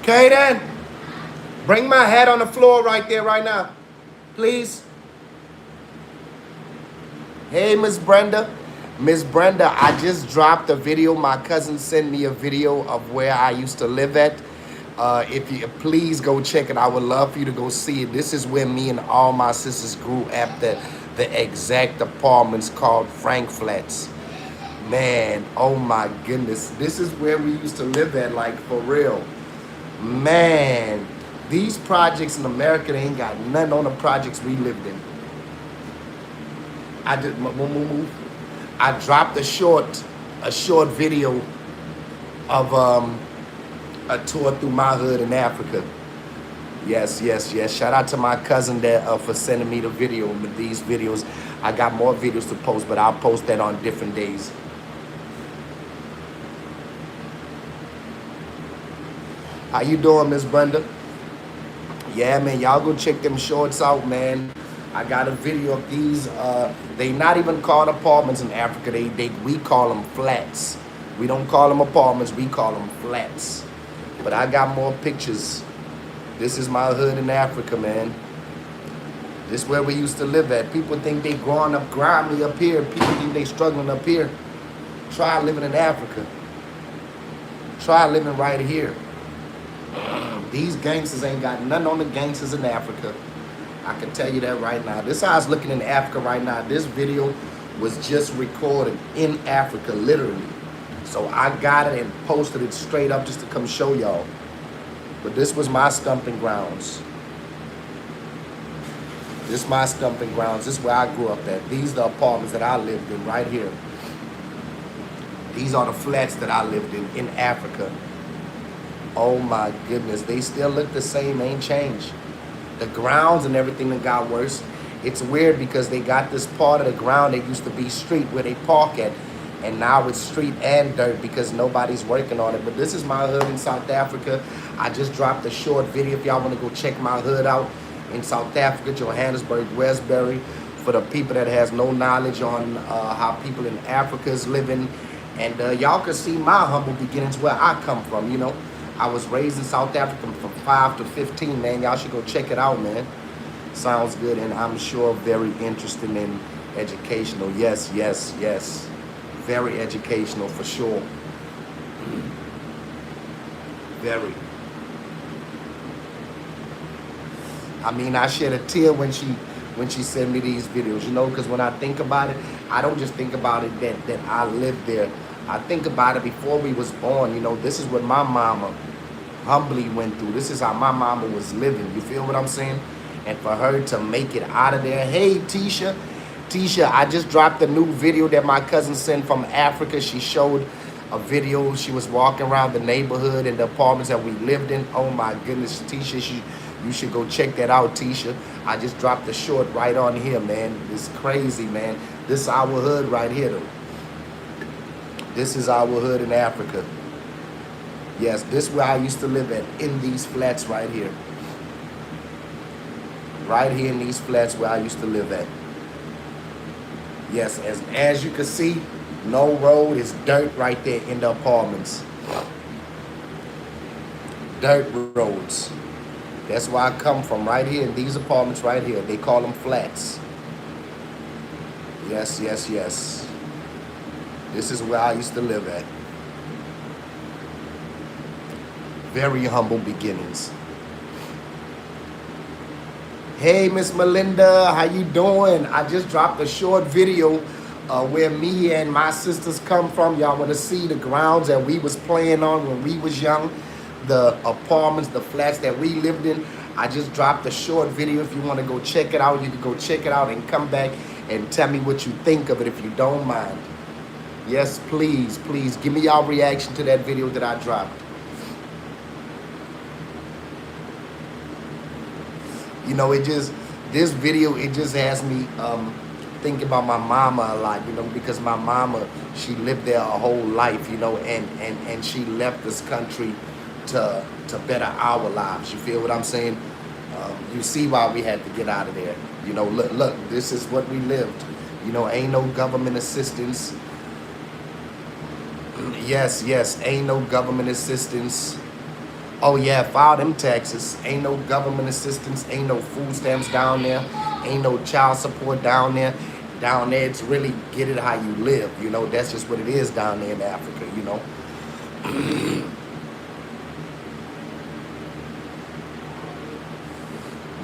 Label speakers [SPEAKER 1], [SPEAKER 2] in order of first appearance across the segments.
[SPEAKER 1] Kaden, bring my head on the floor right there, right now. Please. Hey, Miss Brenda. Miss Brenda, I just dropped a video. My cousin sent me a video of where I used to live at. If you please go check it, I would love for you to go see it. This is where me and all my sisters grew at the exact apartments called Frank Flats. Man, oh my goodness. This is where we used to live at, like for real. Man, these projects in America, they ain't got nothing on the projects we lived in. I did move. I dropped a short video of a tour through my hood in Africa. Yes, yes, yes. Shout out to my cousin there for sending me the video. With these videos, I got more videos to post, but I'll post that on different days. How you doing, Miss Brenda? Yeah, man, y'all go check them shorts out, man. I got a video of these. They not even called apartments in Africa. We call them flats. We don't call them apartments. We call them flats. But I got more pictures. This is my hood in Africa, man. This is where we used to live at. People think they growing up grimy up here. People think they struggling up here. Try living in Africa. Try living right here. These gangsters ain't got nothing on the gangsters in Africa. I can tell you that right now. This is how I was looking in Africa right now. This video was just recorded in Africa, literally. So I got it and posted it straight up just to come show y'all. But this was my stomping grounds. This is my stomping grounds. This is where I grew up at. These are the apartments that I lived in right here. These are the flats that I lived in Africa. Oh my goodness, they still look the same, ain't changed. The grounds and everything that got worse. It's weird because they got this part of the ground that used to be street where they park at, and now it's street and dirt because nobody's working on it. But this is my hood in South Africa. I just dropped a short video if y'all want to go check my hood out in South Africa, Johannesburg, Westbury, for the people that has no knowledge on how people in Africa is living. And y'all can see my humble beginnings where I come from, you know. I was raised in South Africa from 5 to 15, man. Y'all should go check it out, man. Sounds good, and I'm sure very interesting and educational. Yes, yes, yes. Very educational for sure. Very. I mean, I shed a tear when she sent me these videos, you know, because when I think about it, I don't just think about it that I lived there. I think about it before we was born, you know. This is what my mama humbly went through. This is how my mama was living. You feel what I'm saying? And for her to make it out of there. Hey, Tisha. Tisha, I just dropped a new video that my cousin sent from Africa. She showed a video. She was walking around the neighborhood and the apartments that we lived in. Oh my goodness, Tisha, you should go check that out, Tisha. I just dropped a short right on here, man. It's crazy, man. This is our hood right here, though. This is our hood in Africa. Yes, this is where I used to live at, in these flats right here. Right here in these flats where I used to live at. Yes, as you can see, no road, is dirt right there in the apartments. Dirt roads. That's where I come from, right here in these apartments right here. They call them flats. Yes, yes, yes. This is where I used to live at. Very humble beginnings. Hey, Miss Melinda, how you doing? I just dropped a short video where me and my sisters come from. Y'all want to see the grounds that we was playing on when we was young, the apartments, the flats that we lived in. I just dropped a short video. If you want to go check it out, you can go check it out and come back and tell me what you think of it if you don't mind. Yes, please, please give me y'all reaction to that video that I dropped. You know, this video, it just has me thinking about my mama a lot, you know, because my mama, she lived there her whole life, you know, and she left this country to better our lives. You feel what I'm saying? You see why we had to get out of there. You know, look, this is what we lived. You know, ain't no government assistance. Yes, ain't no government assistance. Oh yeah, file them taxes. Ain't no government assistance, ain't no food stamps down there, ain't no child support down there. Down there, it's really get it how you live. You know, that's just what it is down there in Africa, you know.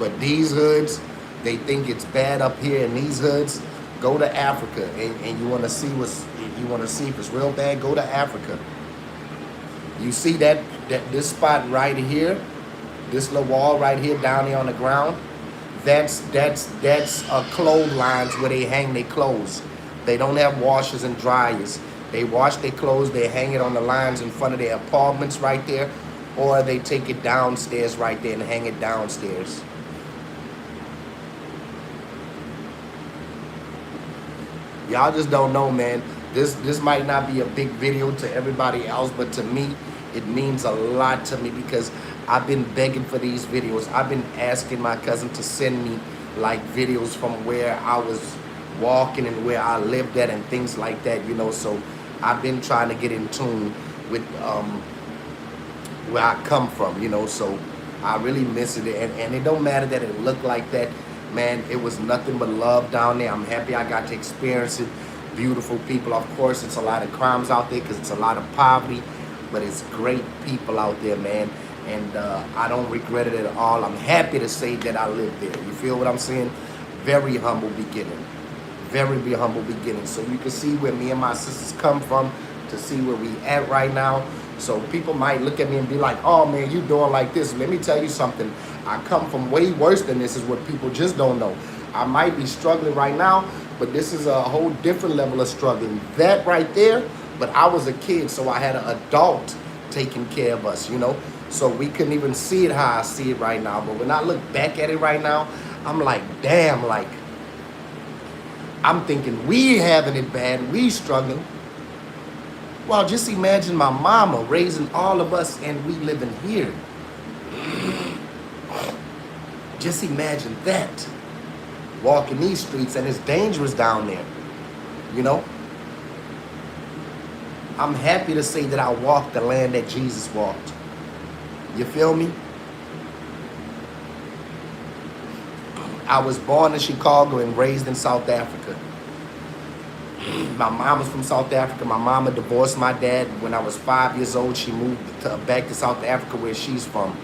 [SPEAKER 1] But these hoods, they think it's bad up here in these hoods. Go to Africa, and you want to see if it's real bad. Go to Africa. You see that this spot right here, this little wall right here down there on the ground. That's clotheslines where they hang their clothes. They don't have washers and dryers. They wash their clothes. They hang it on the lines in front of their apartments right there, or they take it downstairs right there and hang it downstairs. Y'all just don't know, man. This might not be a big video to everybody else, but to me, it means a lot to me because I've been begging for these videos. I've been asking my cousin to send me like videos from where I was walking and where I lived at and things like that, you know. So I've been trying to get in tune with where I come from, you know. So I really miss it, and it don't matter that it looked like that. Man, it was nothing but love down there. I'm happy I got to experience it. Beautiful people. Of course, it's a lot of crimes out there because it's a lot of poverty, but it's great people out there, man. And I don't regret it at all. I'm happy to say that I lived there. You feel what I'm saying? Very humble beginning. Very humble beginning. So you can see where me and my sisters come from to see where we at right now. So people might look at me and be like, oh man, you doing like this. Let me tell you something. I come from way worse than this is what people just don't know. I might be struggling right now, but this is a whole different level of struggling. That right there, but I was a kid, so I had an adult taking care of us, you know? So we couldn't even see it how I see it right now. But when I look back at it right now, I'm like, damn, like, I'm thinking we having it bad, we struggling. Well, just imagine my mama raising all of us and we living here. Just imagine that. Walking these streets and it's dangerous down there, you know? I'm happy to say that I walked the land that Jesus walked. You feel me? I was born in Chicago and raised in South Africa. My mom was from South Africa. My mama divorced my dad when I was 5 years old. She moved back to South Africa where she's from.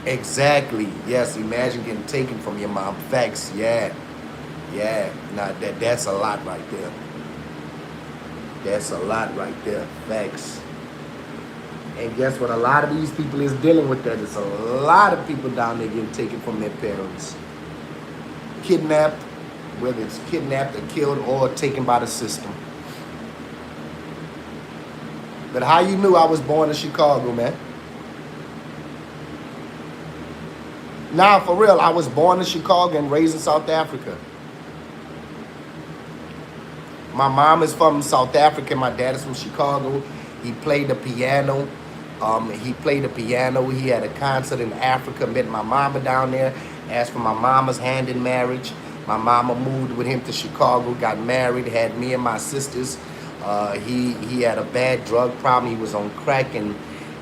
[SPEAKER 1] Exactly. Yes, imagine getting taken from your mom. Facts. Yeah. Yeah. Nah, that's a lot right there. That's a lot right there. Facts. And guess what? A lot of these people is dealing with that. There's a lot of people down there getting taken from their parents. Kidnapped, whether it's kidnapped or killed or taken by the system. But how you knew I was born in Chicago, man? Nah, for real, I was born in Chicago and raised in South Africa. My mom is from South Africa. My dad is from Chicago. He played the piano. He had a concert in Africa. Met my mama down there. Asked for my mama's hand in marriage. My mama moved with him to Chicago. Got married. Had me and my sisters. He had a bad drug problem. He was on crack and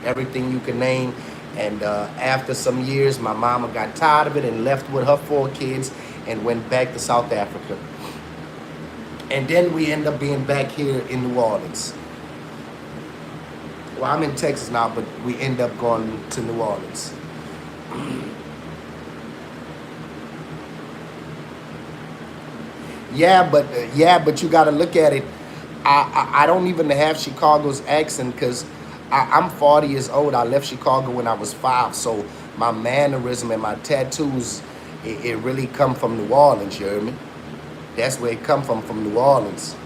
[SPEAKER 1] everything you can name. And after some years, my mama got tired of it and left with her 4 kids and went back to South Africa. And then we end up being back here in New Orleans. Well, I'm in Texas now, but we end up going to New Orleans. Yeah, but you got to look at it. I don't even have Chicago's accent because I'm 40 years old. I left Chicago when I was 5, so my mannerism and my tattoos, it really come from New Orleans, you hear me? That's where it come from New Orleans,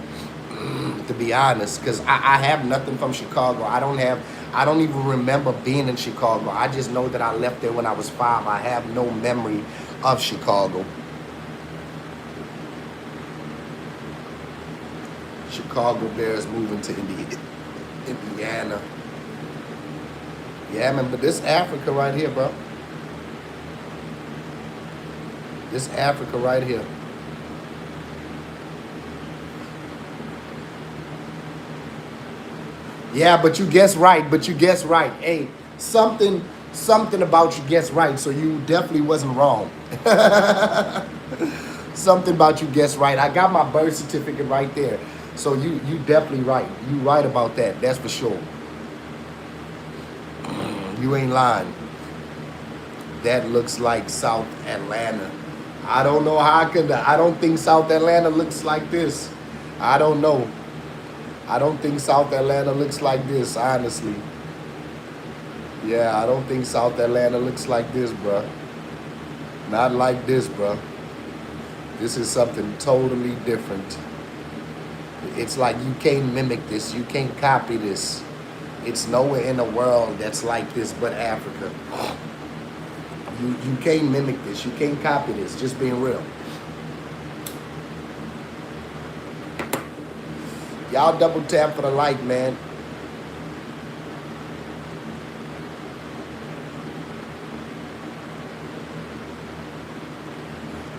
[SPEAKER 1] to be honest, because I have nothing from Chicago. I don't even remember being in Chicago. I just know that I left there when I was 5. I have no memory of Chicago. Chicago Bears moving to Indiana. Yeah, man, but this Africa right here, bro. This Africa right here. Yeah, but you guess right. But you guess right. Hey, something about you guess right. So you definitely wasn't wrong. Something about you guess right. I got my birth certificate right there. So you definitely right. You right about that. That's for sure. You ain't lying. That looks like South Atlanta. I don't know how I don't think South Atlanta looks like this. I don't know. I don't think South Atlanta looks like this, honestly. Yeah, I don't think South Atlanta looks like this, bruh. Not like this, bruh. This is something totally different. It's like you can't mimic this. You can't copy this. It's nowhere in the world that's like this but Africa. You can't mimic this. You can't copy this. Just being real. Y'all double tap for the like, man.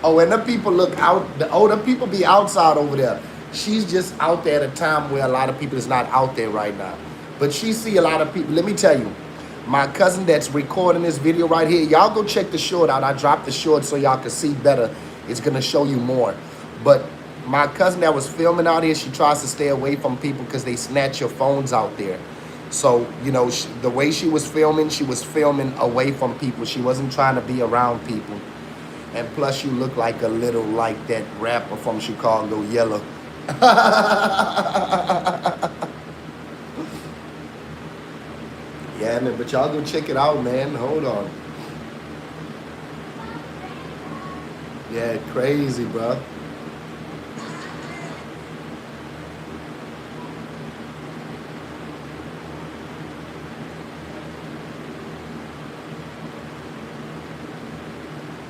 [SPEAKER 1] Oh, and the people look out. The older people be outside over there. She's just out there at a time where a lot of people is not out there right now. But she see a lot of people. Let me tell you, my cousin that's recording this video right here, y'all go check the short out. I dropped the short so y'all can see better. It's gonna show you more. But my cousin that was filming out here, she tries to stay away from people because they snatch your phones out there. So, you know, the way she was filming away from people. She wasn't trying to be around people. And plus, you look like a little like that rapper from Chicago, Yellow. Yeah, man, but y'all go check it out, man. Hold on. Yeah, crazy, bro.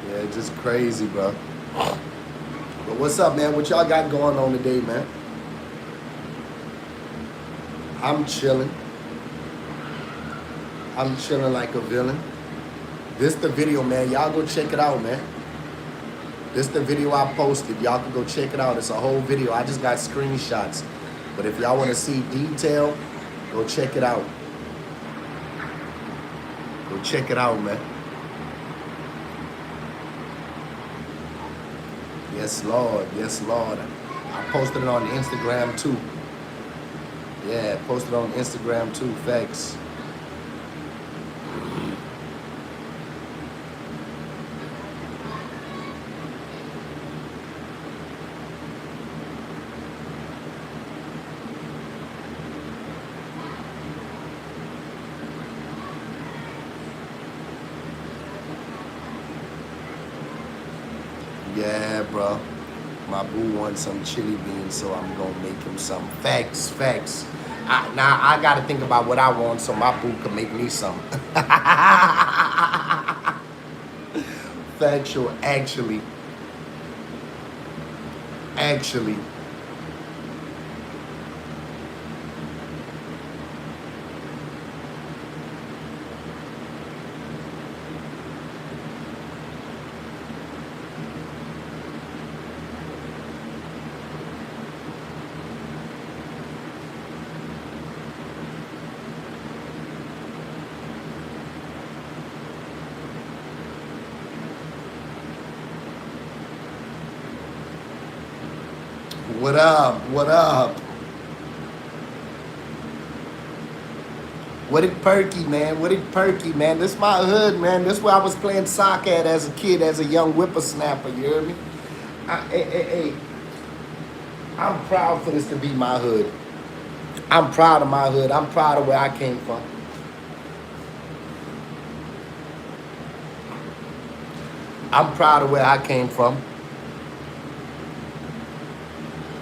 [SPEAKER 1] Yeah, just crazy, bro. But what's up, man? What y'all got going on today, man? I'm chilling. I'm chilling like a villain. This the video, man. Y'all go check it out, man. This the video I posted. Y'all can go check it out. It's a whole video. I just got screenshots. But if y'all want to see detail, go check it out. Go check it out, man. Yes, Lord. Yes, Lord. I posted it on Instagram, too. Yeah, posted on Instagram, too. Facts. Yeah, bro. My boo wants some chili beans, so I'm gonna make him some. Facts, facts. Now I gotta think about what I want, so my boo can make me some. Factual, actually. Actually. What up? What up? What it perky, man? What it perky, man? This my hood, man. This where I was playing soccer at as a kid, as a young whippersnapper. You hear me? Hey, I'm proud for this to be my hood. I'm proud of my hood. I'm proud of where I came from. I'm proud of where I came from.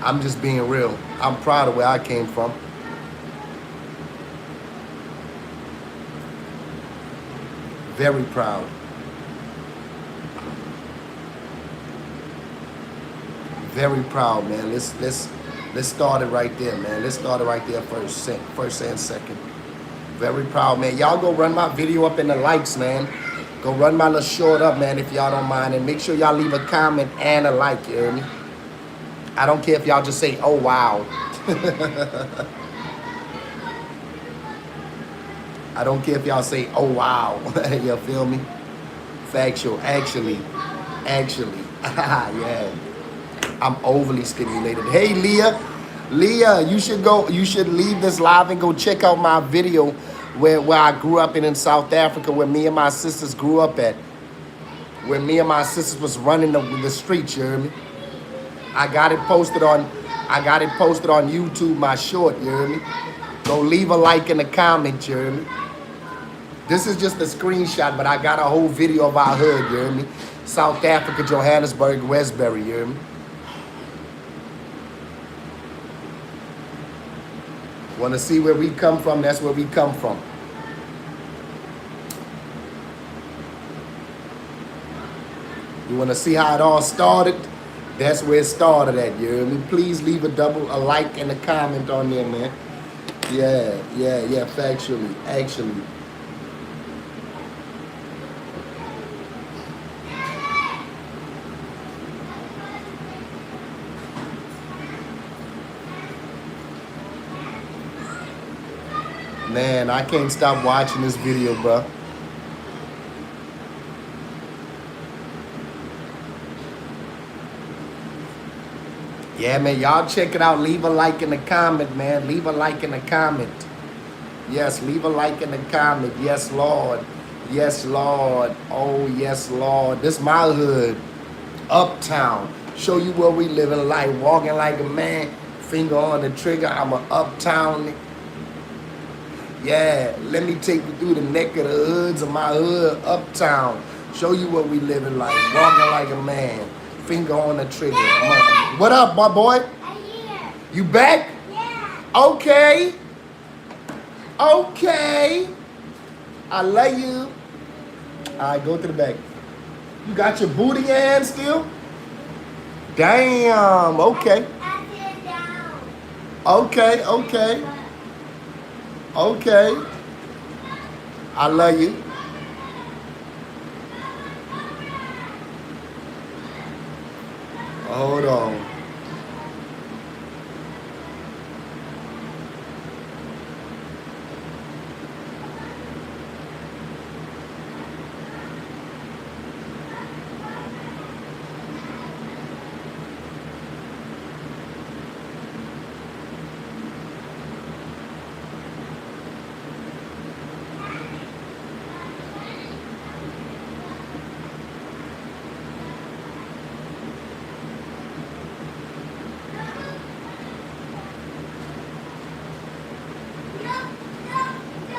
[SPEAKER 1] I'm just being real. I'm proud of where I came from. Very proud. Very proud, man. Let's start it right there, man. Let's start it right there first and second. Very proud, man. Y'all go run my video up in the likes, man. Go run my little short up, man, if y'all don't mind. And make sure y'all leave a comment and a like, you hear me? I don't care if y'all just say, oh, wow. I don't care if y'all say, oh, wow. You feel me? Factual. Actually. Yeah. I'm overly stimulated. Hey, Leah. Leah, you should leave this live and go check out my video where I grew up in South Africa, where me and my sisters grew up at. Where me and my sisters was running the streets, you hear me? I got it posted on YouTube, my short, you hear me? Go leave a like in the comment, you hear me? This is just a screenshot, but I got a whole video of our hood, you hear me? South Africa, Johannesburg, Westbury, you hear me? Want to see where we come from? That's where we come from. You want to see how it all started? That's where it started at, you hear me? Please leave a like and a comment on there, man. Yeah, factually, actually. Man, I can't stop watching this video, bro. Yeah, man, y'all check it out. Leave a like in the comment, man. Leave a like in the comment. Yes, leave a like in the comment. Yes, Lord. Yes, Lord. Oh, yes, Lord. This my hood. Uptown. Show you where we living life. Walking like a man. Finger on the trigger. I'm a uptown. Yeah, let me take you through the neck of the hoods of my hood, uptown. Show you what we living like, walking like a man, finger on the trigger. What up, my boy? I'm here. You back? Yeah. Okay. I love you. All right, go to the back. You got your booty in your hand still? Damn, okay. Okay. I love you. Hold on.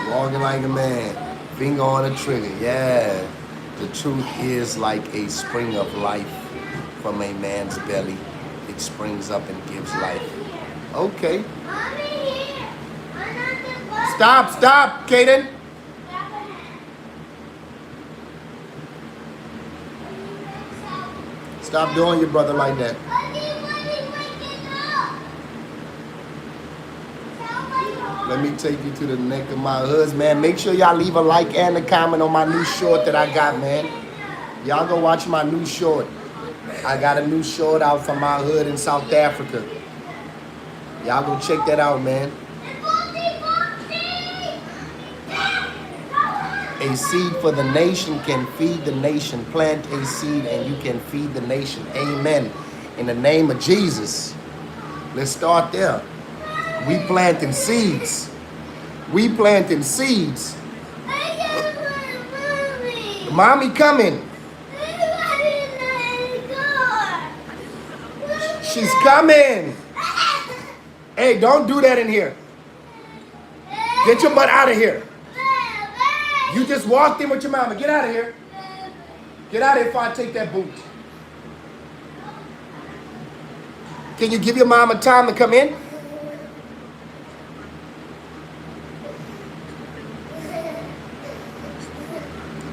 [SPEAKER 1] Walking like a man, finger on the trigger, yeah. The truth is like a spring of life from a man's belly. It springs up and gives life. Okay. Stop, Kaden. Stop doing your brother like that. Let me take you to the neck of my hoods, man. Make sure y'all leave a like and a comment on my new short that I got, man. Y'all go watch my new short. I got a new short out from my hood in South Africa. Y'all go check that out, man. A seed for the nation can feed the nation. Plant a seed and you can feed the nation. Amen. In the name of Jesus. Let's start there. We planting seeds. Mommy coming. She's coming. Hey, don't do that in here. Get your butt out of here. You just walked in with your mama. Get out of here. Get out of here before I take that boot. Can you give your mama time to come in?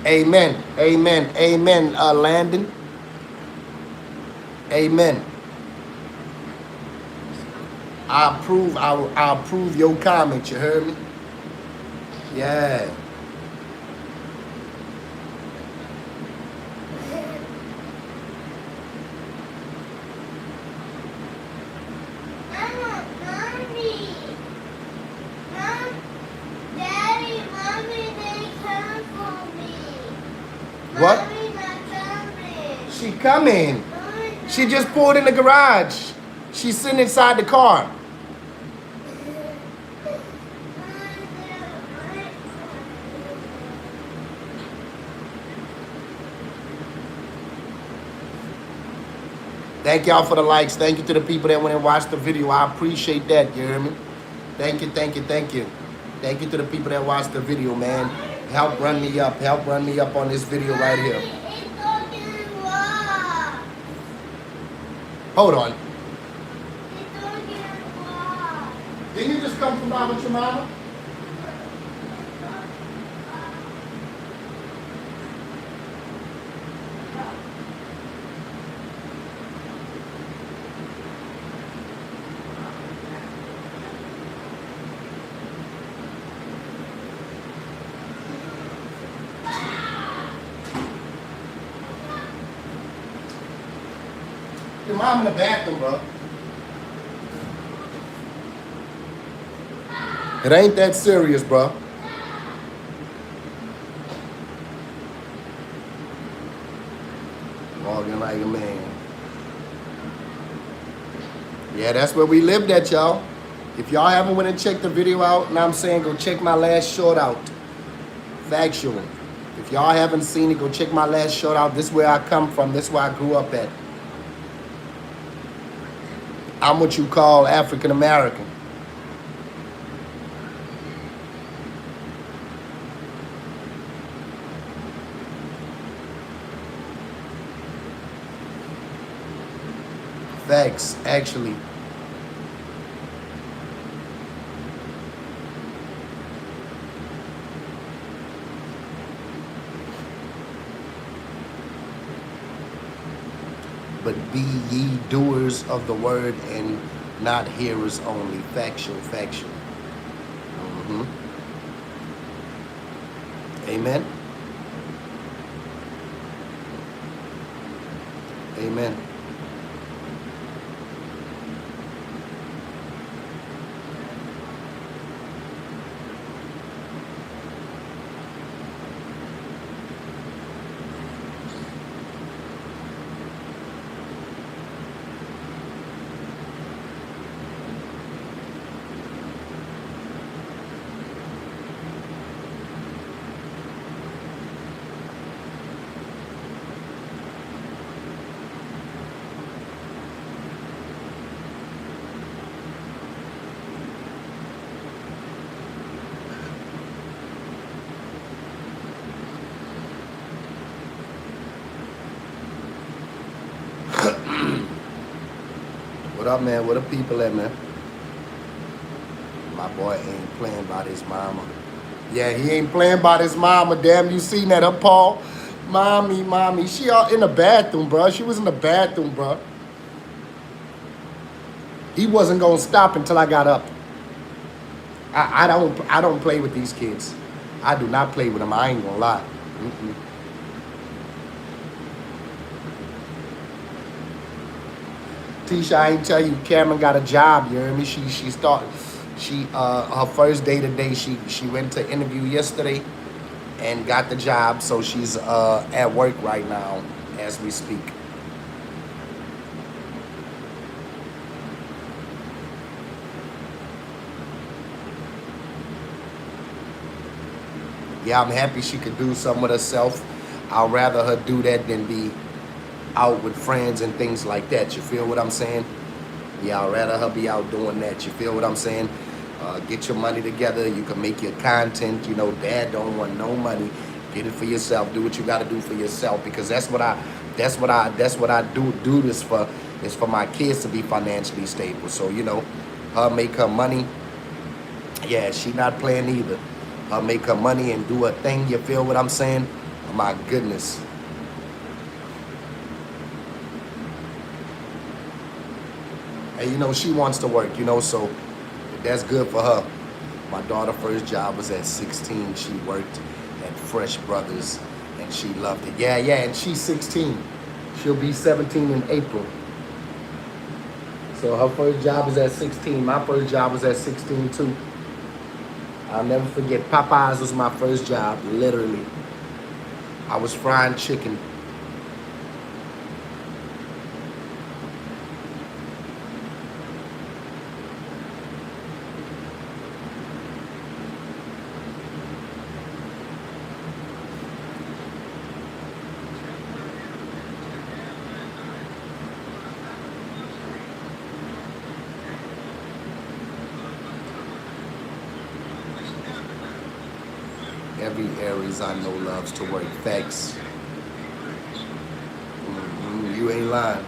[SPEAKER 1] Amen. Landon. Amen. I approve your comment, you heard me? Yeah.
[SPEAKER 2] Mommy. Mom, Daddy, Mommy.
[SPEAKER 1] She coming. She just pulled in the garage. She's sitting inside the car. Thank y'all for the likes. Thank you to the people that went and watched the video. I appreciate that, you hear me? Thank you, thank you, thank you. Thank you to the people that watched the video, man. Help run me up. Help run me up on this video right here. Hold on. Didn't you just come from out with your mama? Your mom in the bathroom, bro. It ain't that serious, bro. Walking like a man. Yeah, that's where we lived at, y'all. If y'all haven't went and checked the video out, and I'm saying go check my last short out. Factual. If y'all haven't seen it, go check my last short out. This is where I come from. This is where I grew up at. I'm what you call African American. Facts, actually. But be ye doers of the word and not hearers only. Factual, factual. Amen. Amen. What up, man? What up, people at, man? My boy ain't playing about his mama. Yeah, he ain't playing about his mama. Damn, you seen that, huh, Paul? Mommy. She all in the bathroom, bro. She was in the bathroom, bro. He wasn't gonna stop until I got up. I don't play with these kids. I do not play with them. I ain't gonna lie. Tisha, I ain't tell you, Cameron got a job, you hear me? Her first day today, she went to interview yesterday and got the job, so she's at work right now as we speak. Yeah, I'm happy she could do something with herself. I'd rather her do that than be out with friends and things like that. You feel what I'm saying? Yeah, I'd rather her be out doing that. You feel what I'm saying? Get your money together. You can make your content. You know, dad don't want no money. Get it for yourself. Do what you got to do for yourself, because that's what I do this for. Is for my kids to be financially stable. So, you know, her make her money. Yeah, she not playing either. Her make her money and do her thing. You feel what I'm saying? Oh, my goodness. And, you know, she wants to work, you know, so that's good for her. My daughter's first job was at 16. She worked at Fresh Brothers, and she loved it. Yeah, and she's 16. She'll be 17 in April. So her first job was at 16. My first job was at 16, too. I'll never forget, Popeyes was my first job, literally. I was frying chicken. every Aries I know loves to work. Facts. You ain't lying.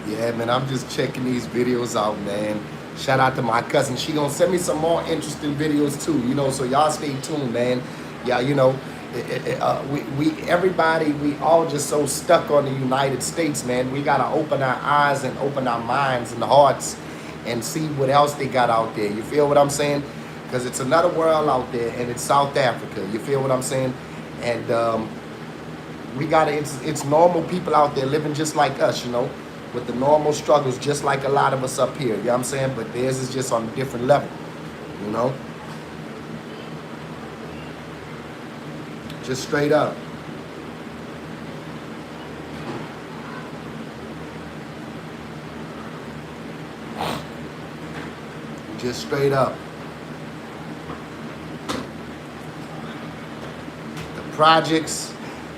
[SPEAKER 1] Yeah, man, I'm just checking these videos out, man. Shout out to my cousin. She gonna send me some more interesting videos too, you know, so y'all stay tuned, man. Yeah, you know, everybody, we all just so stuck on the United States, man. We gotta open our eyes and open our minds and hearts and see what else they got out there. You feel what I'm saying? Because it's another world out there, and it's South Africa. You feel what I'm saying? And we gotta, it's normal people out there living just like us, you know, with the normal struggles, just like a lot of us up here. You know what I'm saying? But theirs is just on a different level, you know? Just straight up. Just straight up. The projects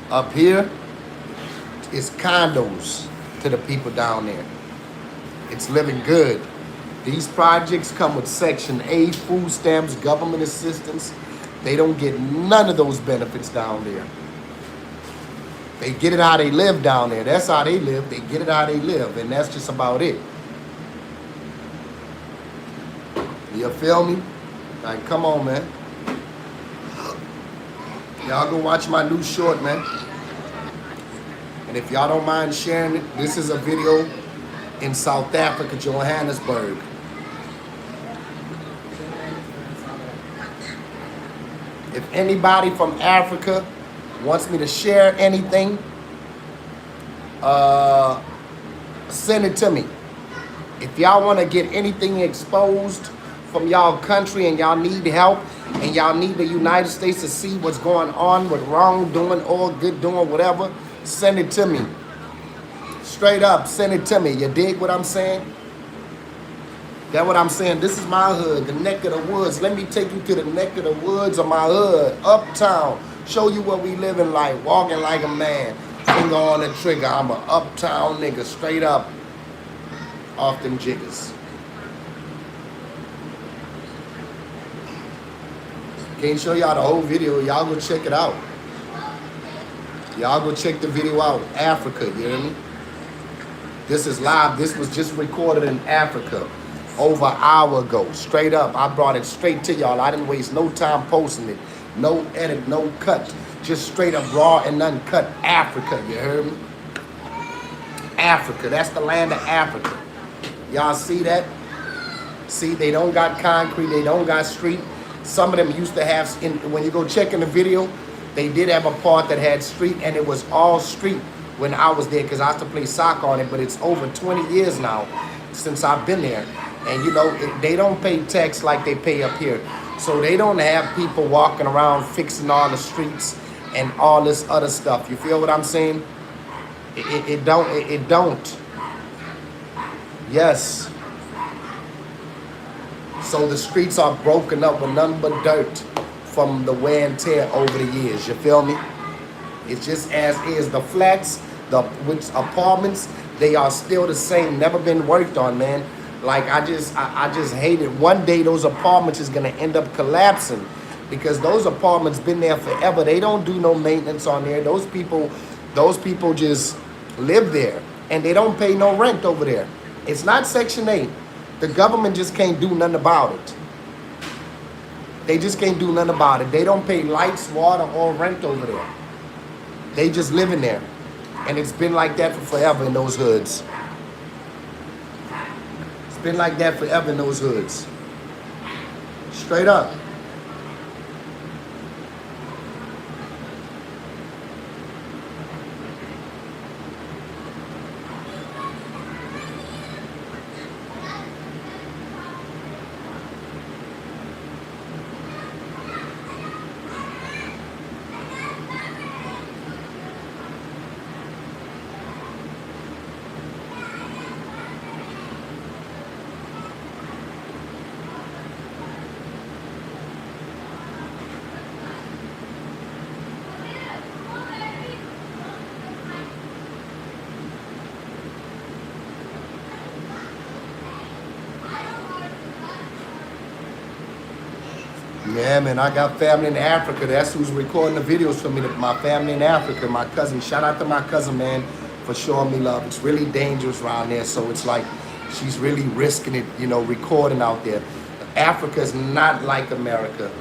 [SPEAKER 1] up here is condos to the people down there. It's living good. These projects come with Section 8, food stamps, government assistance. They don't get none of those benefits down there. They get it how they live down there. That's how they live. They get it how they live, and that's just about it. You feel me? Like, come on, man. Y'all go watch my new short, man. And if y'all don't mind sharing it, this is a video in South Africa, Johannesburg. If anybody from Africa wants me to share anything, send it to me. If y'all want to get anything exposed from y'all country and y'all need help and y'all need the United States to see what's going on with wrongdoing or good doing, whatever, send it to me. Straight up, send it to me. You dig what I'm saying? That's what I'm saying. This is my hood, the neck of the woods. Let me take you to the neck of the woods of my hood, uptown. Show you what we living like, walking like a man. Finger on the trigger. I'm a uptown nigga, straight up, off them jiggers. Can't show y'all the whole video. Y'all go check it out. Y'all go check the video out. Africa, you hear me? This is live. This was just recorded in Africa over an hour ago. Straight up. I brought it straight to y'all. I didn't waste no time posting it. No edit, no cut. Just straight up raw and uncut Africa, you heard me? Africa. That's the land of Africa. Y'all see that? See, they don't got concrete. They don't got street. Some of them used to have, when you go check in the video, they did have a part that had street, and it was all street when I was there because I used to play soccer on it, but it's over 20 years now since I've been there. And you know, they don't pay tax like they pay up here. So they don't have people walking around fixing all the streets and all this other stuff. You feel what I'm saying? It don't. Yes. So the streets are broken up with nothing but dirt from the wear and tear over the years. You feel me? It's just as is. The flats, which apartments, they are still the same. Never been worked on, man. Like I just hate it. One day those apartments is gonna end up collapsing because those apartments been there forever. They don't do no maintenance on there. Those people just live there and they don't pay no rent over there. It's not Section 8. The government just can't do nothing about it. They just can't do nothing about it. They don't pay lights, water, or rent over there. They just live in there. And it's been like that for forever in those hoods. It's been like that forever in those hoods. Straight up. Yeah, man, I got family in Africa. That's who's recording the videos for me. My family in Africa, my cousin. Shout out to my cousin, man, for showing me love. It's really dangerous around there, so it's like she's really risking it, you know, recording out there. Africa is not like America.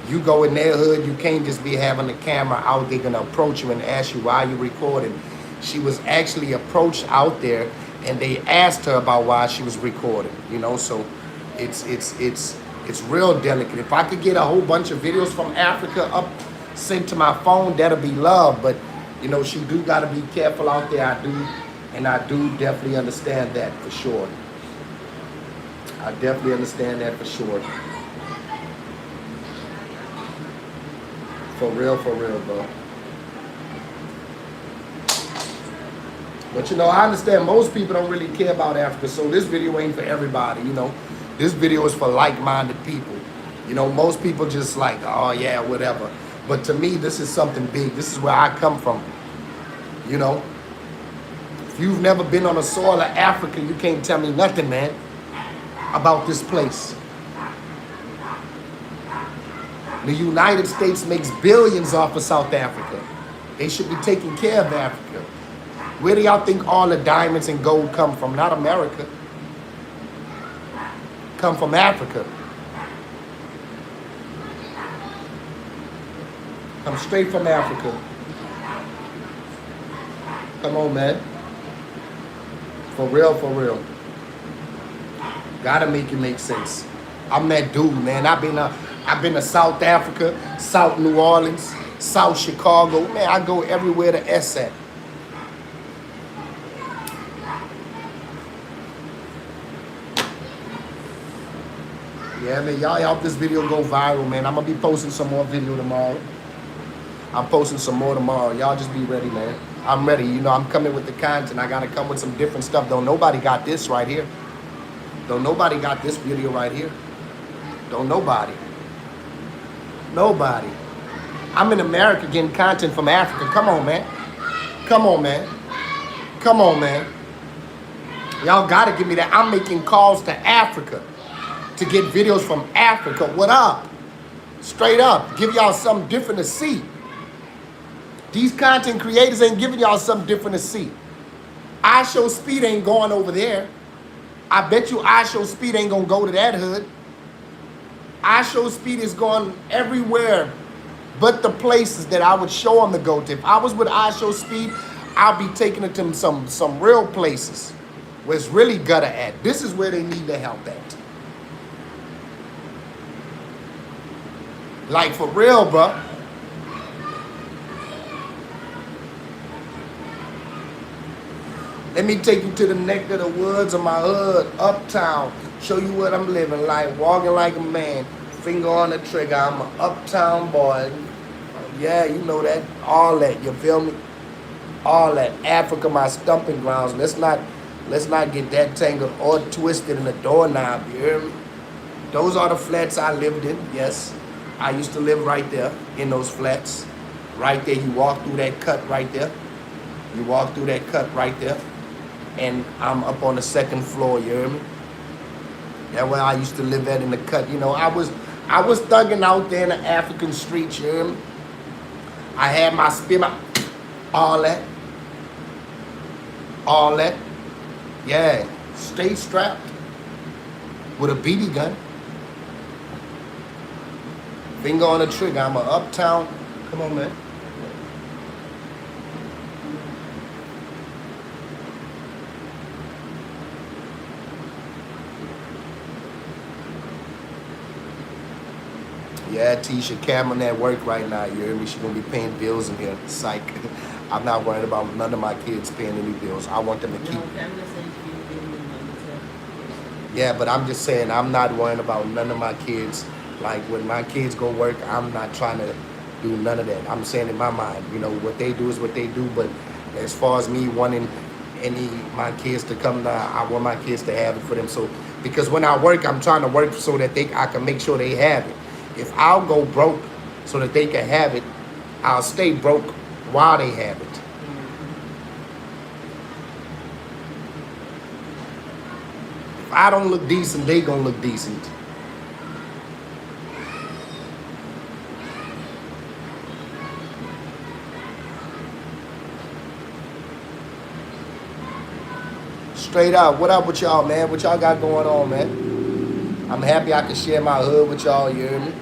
[SPEAKER 1] You go in their hood, you can't just be having the camera out. They're gonna approach you and ask you why you recording. She was actually approached out there, and they asked her about why she was recording. You know, so it's real delicate. If I could get a whole bunch of videos from Africa up sent to my phone, that'll be love. But you know, she do gotta be careful out there. I do, and I do definitely understand that for sure. I definitely understand that for sure. For real, bro. But you know, I understand most people don't really care about Africa, so this video ain't for everybody, you know. This video is for like-minded people. You know, most people just like, oh yeah, whatever. But to me, this is something big. This is where I come from. You know, if you've never been on the soil of Africa, you can't tell me nothing, man, about this place. The United States makes billions off of South Africa. They should be taking care of Africa. Where do y'all think all the diamonds and gold come from? Not America. Come from Africa. Come straight from Africa. Come on, man. For real, for real. Gotta make it make sense. I'm that dude, man. I've been to South Africa, South New Orleans, South Chicago. Man, I go everywhere to S at. Yeah, man, y'all help this video go viral, man. I'm gonna be posting some more video tomorrow. I'm posting some more tomorrow. Y'all just be ready, man. I'm ready. You know, I'm coming with the content. I gotta come with some different stuff, though. Nobody got this right here. Don't nobody got this video right here. Don't nobody. Nobody. I'm in America getting content from Africa. Come on, man. Come on, man. Come on, man. Y'all gotta give me that. I'm making calls to Africa to get videos from Africa. What up? Straight up. Give y'all something different to see. These content creators ain't giving y'all something different to see. I Show Speed ain't going over there. I bet you I Show Speed ain't gonna go to that hood. I Show Speed is going everywhere but the places that I would show them to go to. If I was with I Show Speed, I'll be taking it to some real places where it's really gutter at. This is where they need the help at. Like for real, bro. Let me take you to the neck of the woods of my hood, uptown. Show you what I'm living like, walking like a man, finger on the trigger. I'm an uptown boy. Yeah, you know that, all that. You feel me? All that. Africa, my stomping grounds. Let's not get that tangled or twisted in the doorknob. You hear me? Those are the flats I lived in. Yes, I used to live right there in those flats. Right there, you walk through that cut right there. You walk through that cut right there. And I'm up on the second floor, you hear me? That's where I used to live at in the cut. You know, I was thugging out there in the African streets, you hear me? I had my spear, all that. All that. Yeah, stay strapped with a BB gun. Finger on the trigger. I'm an uptown. Come on, man. Yeah, Tisha Cameron at work right now. You hear me? She's gonna be paying bills in here. Psych. I'm not worried about none of my kids paying any bills. I want them to keep. Yeah, but I'm just saying I'm not worrying about none of my kids. Like when my kids go work, I'm not trying to do none of that. I'm saying in my mind, you know, what they do is what they do. But as far as me wanting my kids to come now, I want my kids to have it for them. So because when I work, I'm trying to work so that I can make sure they have it. If I'll go broke so that they can have it, I'll stay broke while they have it. If I don't look decent, they gonna look decent. Straight up, what up with y'all, man? What y'all got going on, man? I'm happy I can share my hood with y'all, you hear me?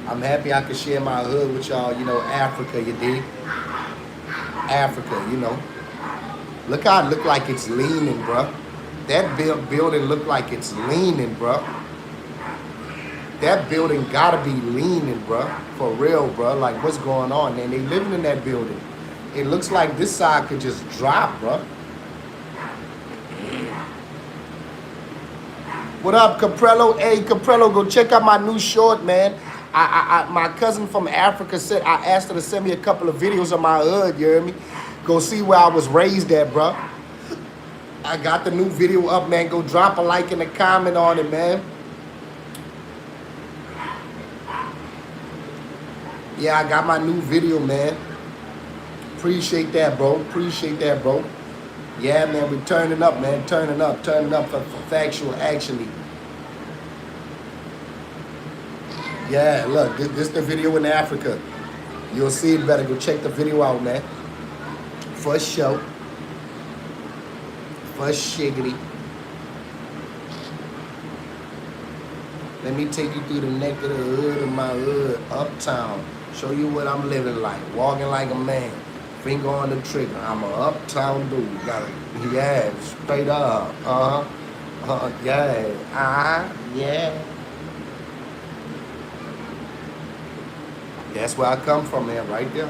[SPEAKER 1] I'm happy I can share my hood with y'all, you know, Africa, you dig? Africa, you know. Look how it look like it's leaning, bro. That building look like it's leaning, bro. That building gotta be leaning, bro. For real, bro. Like, what's going on? And they living in that building. It looks like this side could just drop, bro. What up, Caprello? Hey, Caprello, go check out my new short, man. My cousin from Africa said, I asked her to send me a couple of videos of my hood, you hear me? Go see where I was raised at, bro. I got the new video up, man. Go drop a like and a comment on it, man. Yeah, I got my new video, man. Appreciate that, bro. Appreciate that, bro. Yeah, man, we're turning up, man. Turning up for factual, actually. Yeah, look, this the video in Africa. You'll see it better. Go check the video out, man. For sure. For shiggity. Let me take you through the neck of the hood of my hood, uptown. Show you what I'm living like, walking like a man. Finger on the trigger. I'm an uptown dude. Got it. Yeah, straight up. Yeah. Yeah. That's where I come from, man, right there.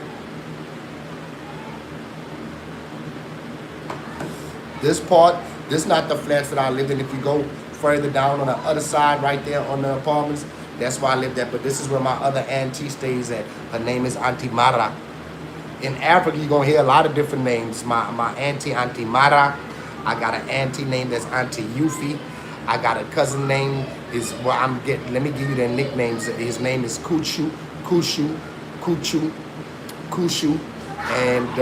[SPEAKER 1] This part, this not the flats that I lived in. If you go further down on the other side, right there on the apartments, that's where I lived at. But this is where my other auntie stays at. Her name is Auntie Mara. In Africa, you're going to hear a lot of different names. My auntie, Auntie Mara. I got an auntie named that's Auntie Yuffie. I got a cousin named is well I'm getting. Let me give you their nicknames. His name is Kushu, Kushu, and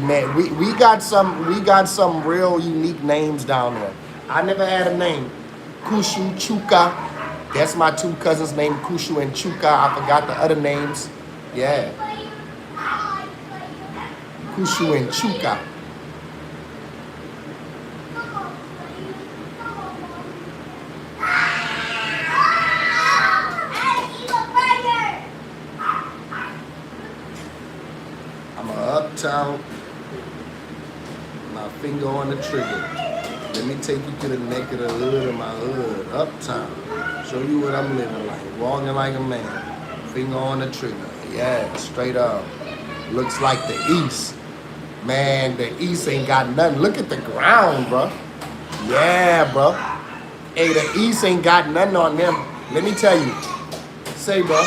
[SPEAKER 1] man, we got some real unique names down there. I never had a name. Kushu, Chuka. That's my two cousins named Kushu and Chuka. I forgot the other names. Yeah. Kushu and Chuka. I'm a uptown, my finger on the trigger. Let me take you to the neck of the hood of my hood, uptown. Show you what I'm living like, walking like a man, finger on the trigger. Yeah, straight up. Looks like the East. Man, the East ain't got nothing. Look at the ground, bro. Yeah, bro. Hey, the East ain't got nothing on them. Let me tell you. Say, bro.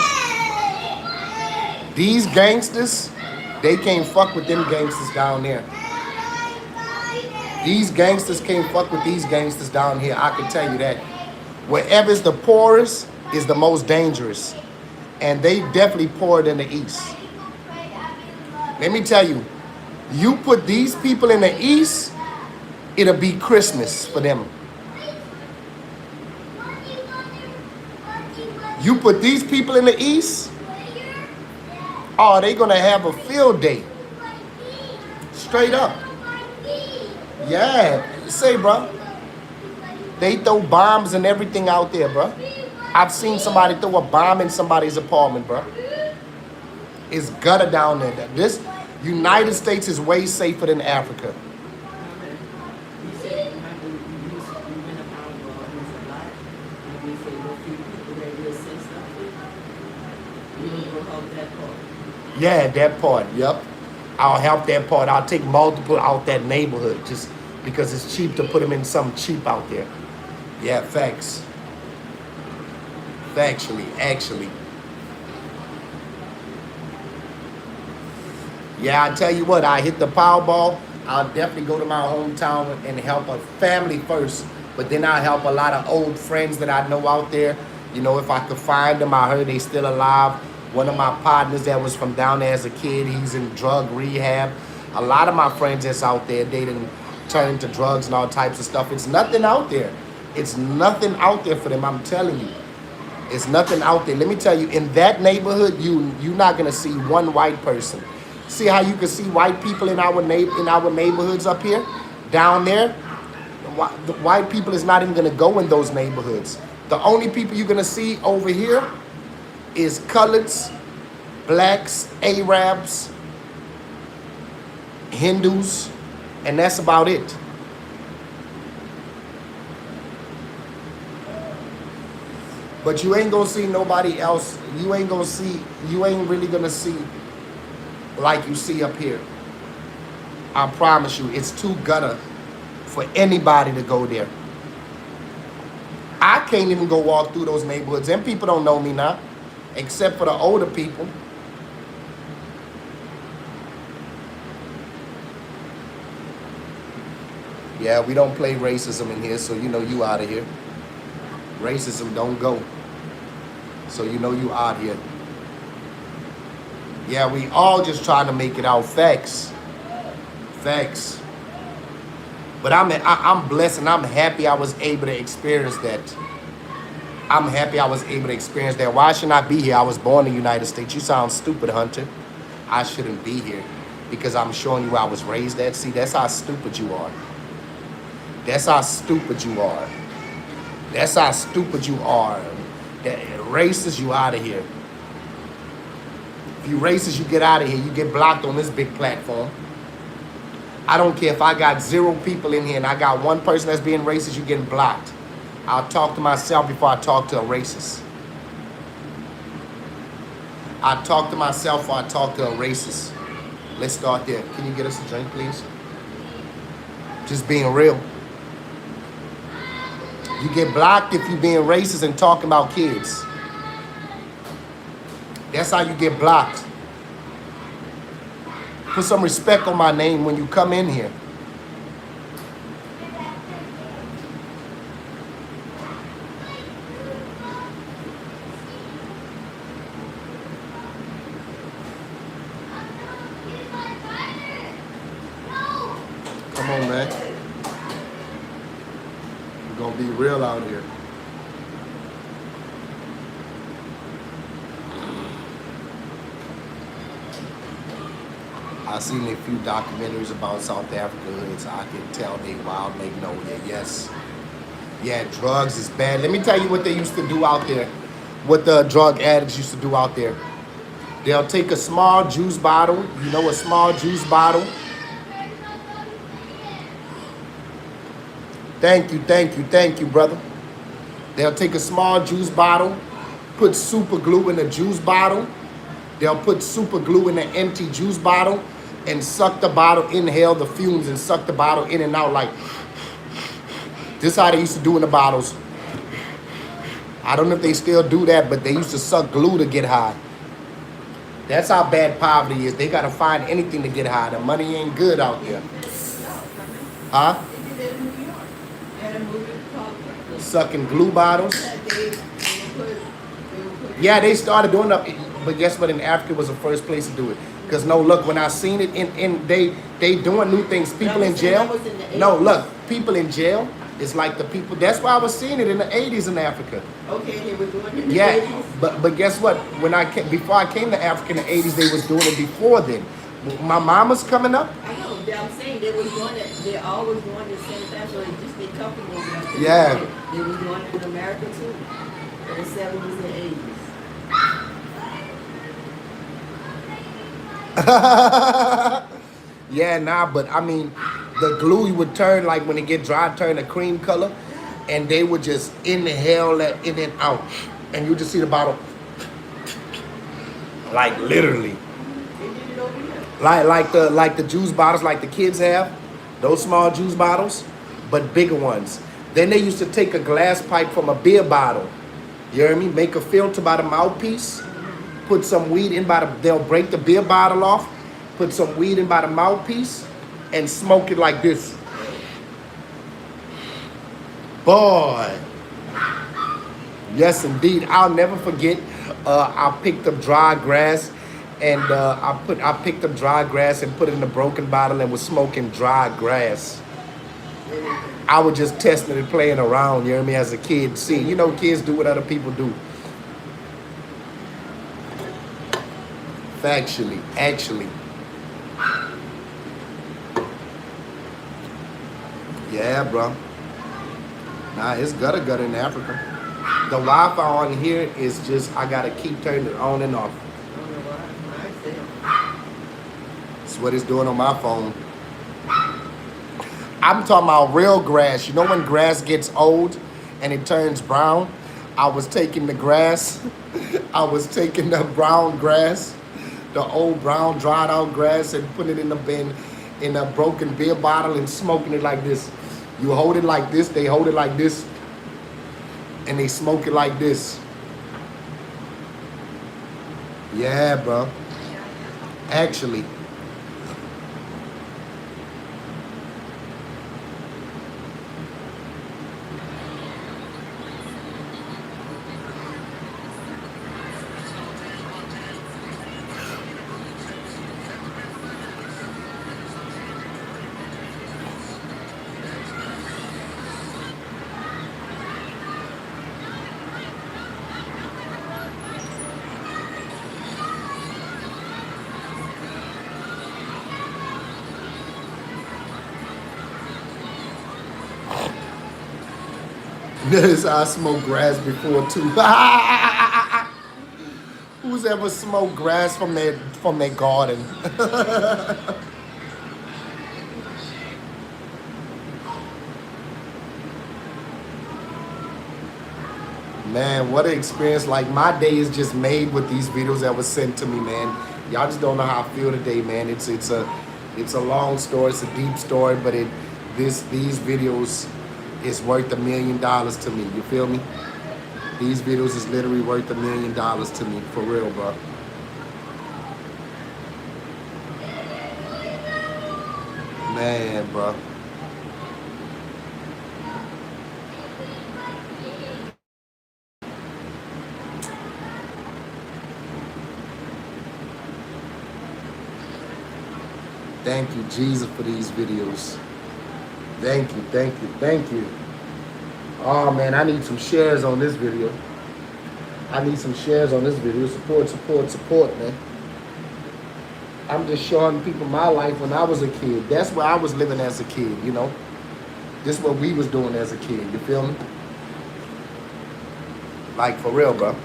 [SPEAKER 1] These gangsters, they can't fuck with them gangsters down there. These gangsters can't fuck with these gangsters down here. I can tell you that. Wherever's the poorest is the most dangerous. And they definitely poorer than the East. Let me tell you, you put these people in the East, it'll be Christmas for them. You put these people in the East, oh, they're gonna have a field day. Straight up. Yeah, say, bro. They throw bombs and everything out there, bro. I've seen somebody throw a bomb in somebody's apartment, bro. It's gutter down there. This United States is way safer than Africa. Yeah, that part, yep. I'll help that part. I'll take multiple out that neighborhood just because it's cheap to put them in something cheap out there. Yeah, facts. Actually. Yeah, I tell you what, I hit the Powerball. I'll definitely go to my hometown and help a family first. But then I'll help a lot of old friends that I know out there. You know, if I could find them, I heard they still alive. One of my partners that was from down there as a kid, he's in drug rehab. A lot of my friends that's out there, they didn't turn to drugs and all types of stuff. It's nothing out there. It's nothing out there for them, I'm telling you. It's nothing out there. Let me tell you, in that neighborhood, you're not gonna see one white person. See how you can see white people in our neighborhoods up here? Down there, the white people is not even gonna go in those neighborhoods. The only people you're gonna see over here is coloreds, blacks, Arabs, Hindus, and that's about it. But you ain't gonna see nobody else. You ain't really gonna see like you see up here. I promise you, it's too gutter for anybody to go there. I can't even go walk through those neighborhoods, and people don't know me now, except for the older people. Yeah, we don't play racism in here, so you know you out of here. Racism don't go. So you know you out here. Yeah, we all just trying to make it out. Facts. But I'm blessed and I'm happy I was able to experience that. I'm happy I was able to experience that. Why shouldn't I be here? I was born in the United States. You sound stupid, Hunter. I shouldn't be here because I'm showing you where I was raised at. See, that's how stupid you are. That's how stupid you are. That's how stupid you are. That racist, you out of here. If you racist, you get out of here. You get blocked on this big platform. I don't care if I got 0 people in here and I got 1 person that's being racist, you getting blocked. I'll talk to myself before I talk to a racist. I talk to myself before I talk to a racist. Let's start there. Can you get us a drink, please? Just being real. You get blocked if you're being racist and talking about kids. That's how you get blocked. Put some respect on my name when you come in here. Come on, man. We're gonna be real out here. I've seen a few documentaries about South Africa hoods. I can tell they wild, they know that, yes. Yeah, drugs is bad. Let me tell you what they used to do out there. What the drug addicts used to do out there. They'll take a small juice bottle. You know, a small juice bottle. Thank you, brother. They'll take a small juice bottle, put super glue in the juice bottle. They'll put super glue in the empty juice bottle and suck the bottle, inhale the fumes and suck the bottle in and out like, this is how they used to do in the bottles. I don't know if they still do that, but they used to suck glue to get high. That's how bad poverty is. They got to find anything to get high. The money ain't good out there. Huh? Sucking glue bottles. Yeah, they started doing that, but guess what? In Africa was the first place to do it. Because no, look, when I seen it they doing new things. People in jail. No, look, people in jail. It's like the people. That's why I was seeing it in the 80s in Africa.
[SPEAKER 2] Okay, they were doing it in the
[SPEAKER 1] 80s. But guess what? When before I came to Africa in the 80s, they was doing it before then. My mama's coming up.
[SPEAKER 2] I know. I'm saying they was doing it. They always doing it the same time, so they just get comfortable with it.
[SPEAKER 1] Yeah.
[SPEAKER 2] They was doing it in America too, in the 70s and 80s.
[SPEAKER 1] Yeah, nah, but I mean, the glue would turn, like when it get dry, turn a cream color, and they would just inhale that in and out, and you just see the bottle, like literally, like the juice bottles, like the kids have, those small juice bottles, but bigger ones. Then they used to take a glass pipe from a beer bottle, you hear me? Make a filter by the mouthpiece, put some weed in they'll break the beer bottle off, put some weed in by the mouthpiece, and smoke it like this. Boy. Yes, indeed. I'll never forget. I picked up dry grass, and I picked up dry grass and put it in a broken bottle and was smoking dry grass. I was just testing and playing around, you hear me, as a kid. See, you know, kids do what other people do. Factually, actually. Yeah, bro. Nah, it's gutter in Africa. The Wi-Fi on here is just, I gotta keep turning it on and off. That's what it's doing on my phone. I'm talking about real grass. You know when grass gets old and it turns brown? I was taking the grass. I was taking the brown grass, the old brown dried out grass, and putting it in the bin, in a broken beer bottle and smoking it like this. You hold it like this, they hold it like this, and they smoke it like this. Yeah, bro. Actually. This I smoked grass before too. Who's ever smoked grass from their garden? Man, what an experience. Like, my day is just made with these videos that were sent to me, man. Y'all just don't know how I feel today, man. It's a long story, it's a deep story, but these videos is worth $1 million to me. You feel me? These videos is literally worth $1 million to me, for real, bro. Man, bro. Thank you, Jesus, for these videos. Thank you, thank you, thank you. Oh man, I need some shares on this video. I need some shares on this video. Support, support, support, man. I'm just showing people my life when I was a kid. That's where I was living as a kid, you know. This is what we was doing as a kid, you feel me? Like for real, bro.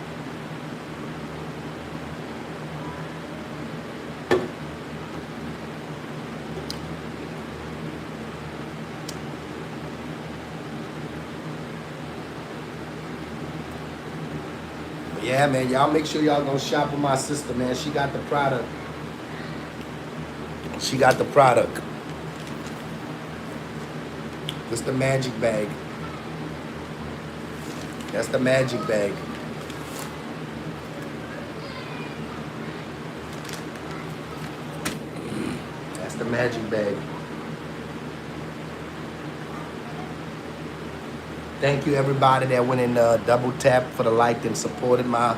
[SPEAKER 1] Yeah, man, y'all make sure y'all gonna shop with my sister, man. She got the product. She got the product. This the magic bag. That's the magic bag. That's the magic bag. Thank you everybody that went and double tap for the like and supported my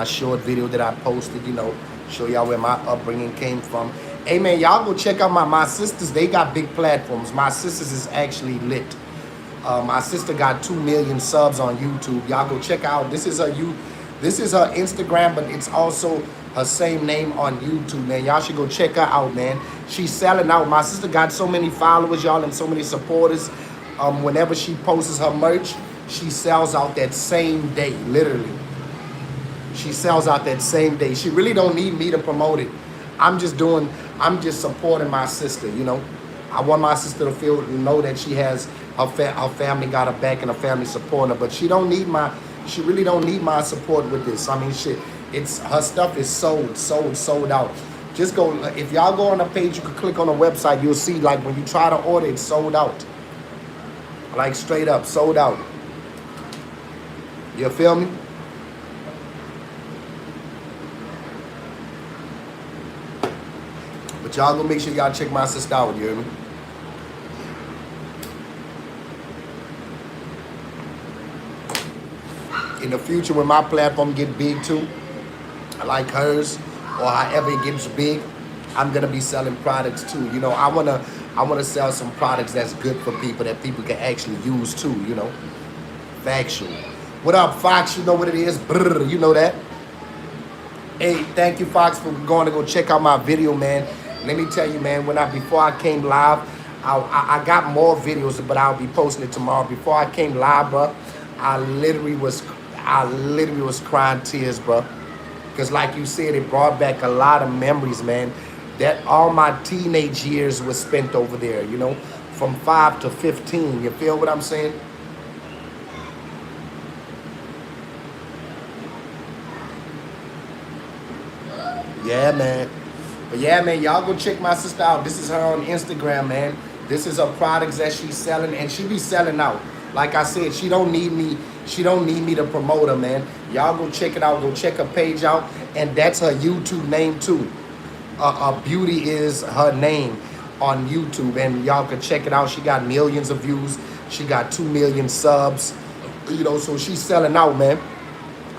[SPEAKER 1] short video that I posted, you know, show y'all where my upbringing came from. Hey man, y'all go check out my sisters. They got big platforms. My sisters is actually lit. My sister got 2 million subs on YouTube. Y'all go check out. This is her Instagram, but it's also her same name on YouTube, man. Y'all should go check her out, man. She's selling out. My sister got so many followers, y'all, and so many supporters. Whenever she posts her merch, she sells out that same day, literally. She sells out that same day. She really don't need me to promote it. I'm just supporting my sister, you know. I want my sister to know that she has her family got her back and her family supporting her, but she really don't need my support with this. I mean, her stuff is sold out. Just go, if y'all go on the page, you can click on the website, you'll see like when you try to order, it's sold out. Like straight up, sold out. You feel me? But y'all go make sure y'all check my sister out, you hear me? In the future, when my platform get big too, like hers, or however it gets big, I'm gonna be selling products too. You know, I wanna sell some products that's good for people that people can actually use too, you know. Factual. What up, Fox? You know what it is? Brr, you know that. Hey, thank you, Fox, for going to go check out my video, man. Let me tell you, man, before I came live, I got more videos, but I'll be posting it tomorrow. Before I came live, bro, I literally was crying tears, bro. Because like you said, it brought back a lot of memories, man. That all my teenage years was spent over there, you know, from 5 to 15. You feel what I'm saying? Yeah, man. But yeah, man, y'all go check my sister out. This is her on Instagram, man. This is her products that she's selling, and she be selling out. Like I said, she don't need me to promote her, man. Y'all go check it out. Go check her page out, and that's her YouTube name too. Beauty is her name on YouTube, and y'all can check it out. She got millions of views. She got 2 million subs. You know, so she's selling out, man.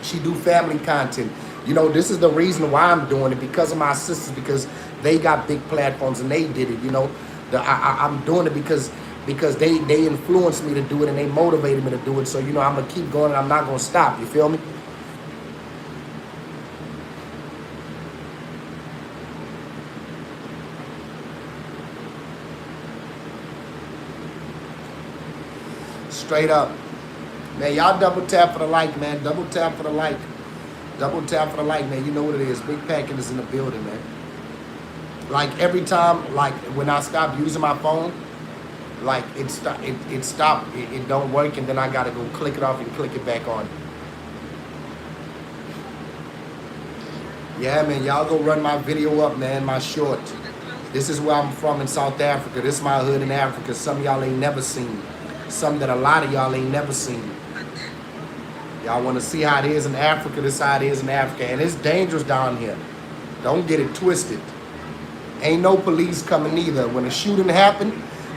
[SPEAKER 1] She do family content. You know, this is the reason why I'm doing it, because of my sisters, because they got big platforms and they did it, you know. I'm doing it because they influenced me to do it and they motivated me to do it. So, you know, I'm going to keep going and I'm not going to stop. You feel me? Straight up. Man, y'all double tap for the like, man. Double tap for the like. Double tap for the like, man. You know what it is. Big Packet is in the building, man. Like every time, like when I stop using my phone, like it stopped. It don't work, and then I gotta go click it off and click it back on. Yeah, man. Y'all go run my video up, man. My short. This is where I'm from in South Africa. This is my hood in Africa. Some of y'all ain't never seen. Some that a lot of y'all ain't never seen. Y'all want to see how it is in Africa? This is how it is in Africa. And it's dangerous down here. Don't get it twisted. Ain't no police coming either. When a shooting happened,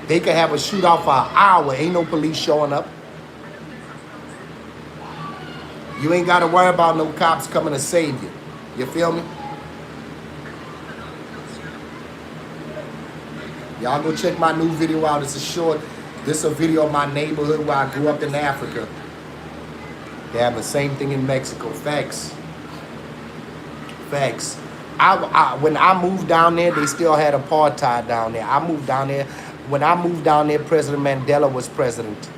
[SPEAKER 1] they could have a shootout for an hour. Ain't no police showing up. You ain't got to worry about no cops coming to save you. You feel me? Y'all go check my new video out. It's a short. This is a video of my neighborhood where I grew up in Africa. They have the same thing in Mexico. Facts. Facts. When I moved down there, they still had apartheid down there. I moved down there. When I moved down there, President Mandela was president.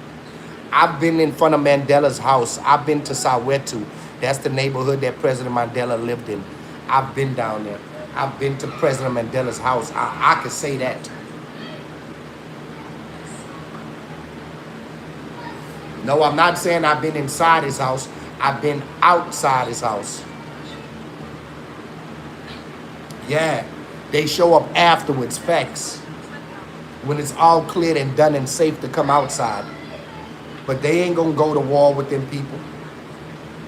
[SPEAKER 1] I've been in front of Mandela's house. I've been to Soweto. That's the neighborhood that President Mandela lived in. I've been down there. I've been to President Mandela's house. I could say that. No, I'm not saying I've been inside his house. I've been outside his house. Yeah, they show up afterwards, facts. When it's all cleared and done and safe to come outside. But they ain't gonna go to war with them people.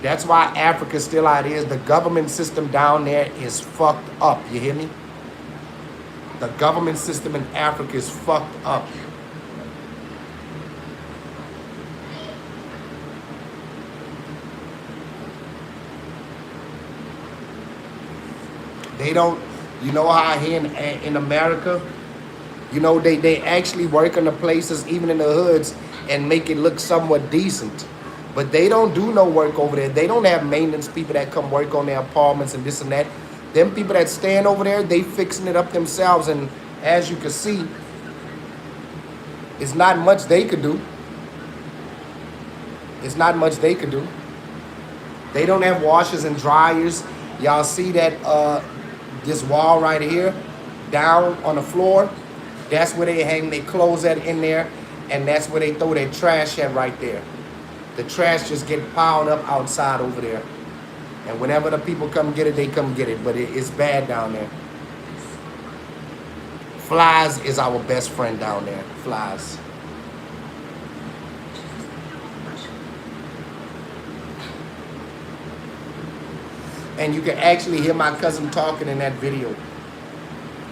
[SPEAKER 1] That's why Africa's still how it is. The government system down there is fucked up, you hear me? The government system in Africa is fucked up. They don't, you know how here in America, you know, they actually work in the places, even in the hoods, and make it look somewhat decent. But they don't do no work over there. They don't have maintenance people that come work on their apartments and this and that. Them people that stand over there, they fixing it up themselves. And as you can see, it's not much they could do. It's not much they could do. They don't have washers and dryers. Y'all see that this wall right here, down on the floor? That's where they hang their clothes at in there. And that's where they throw their trash at right there. The trash just get piled up outside over there. And whenever the people come get it, they come get it. But it's bad down there. Flies is our best friend down there. Flies. And you can actually hear my cousin talking in that video.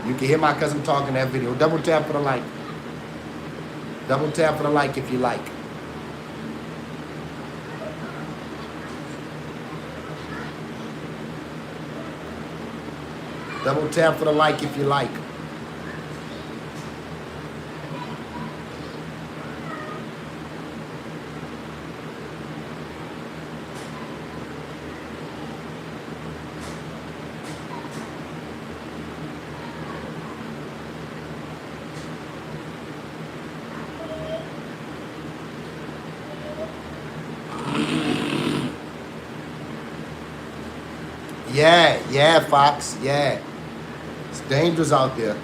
[SPEAKER 1] You can hear my cousin talking in that video. Double tap for the like. Double tap for the like if you like. Double tap for the like if you like. Yeah, Fox, yeah. It's dangerous out there.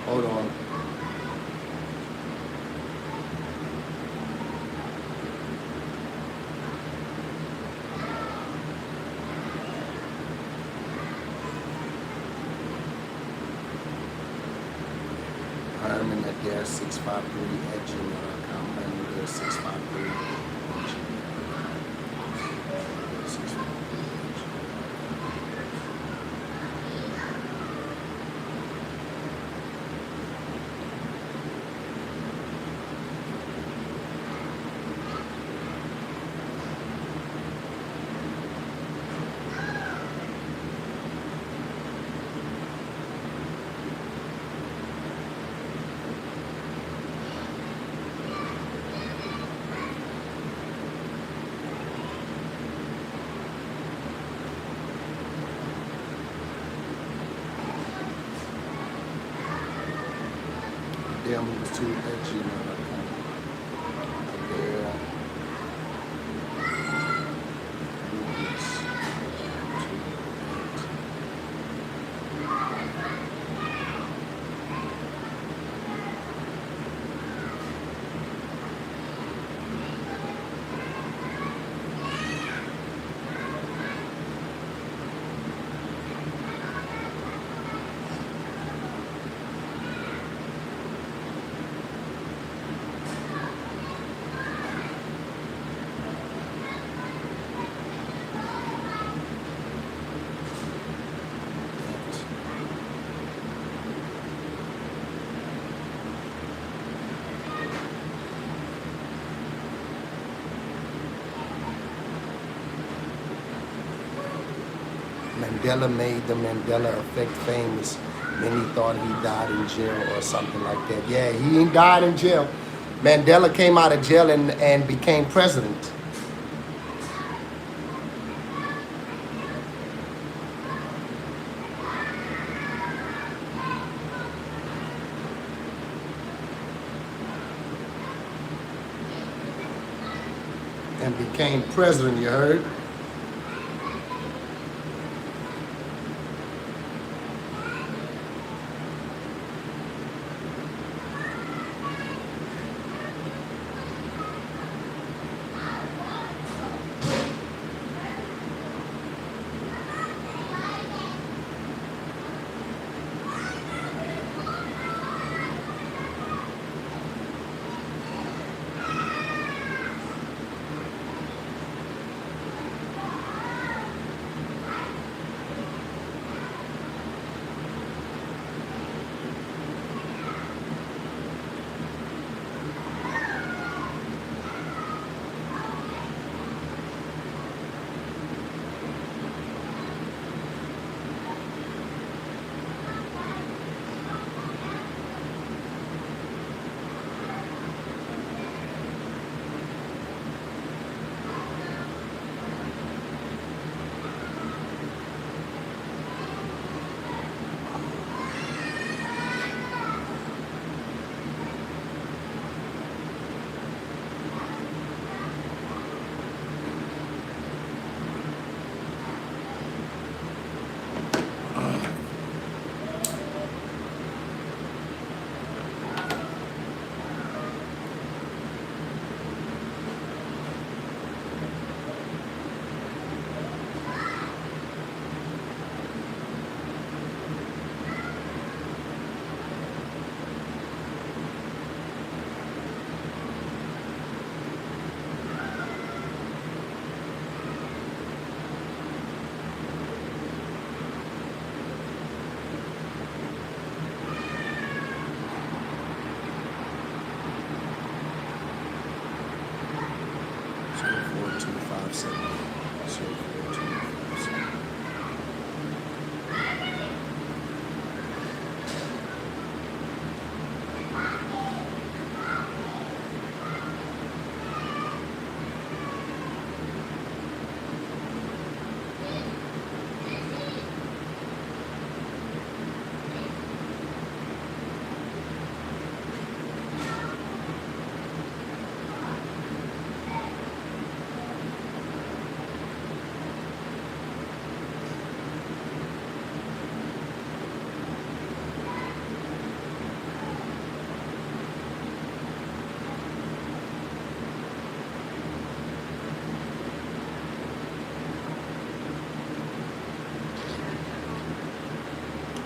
[SPEAKER 1] Hold on. Herman at there 653@gmail.com. Herman there 653. Damn, it was 2@gmail.com. There. Mandela made the Mandela effect famous. Many thought he died in jail or something like that. Yeah, he ain't died in jail. Mandela came out of jail and became president. And became president, you heard?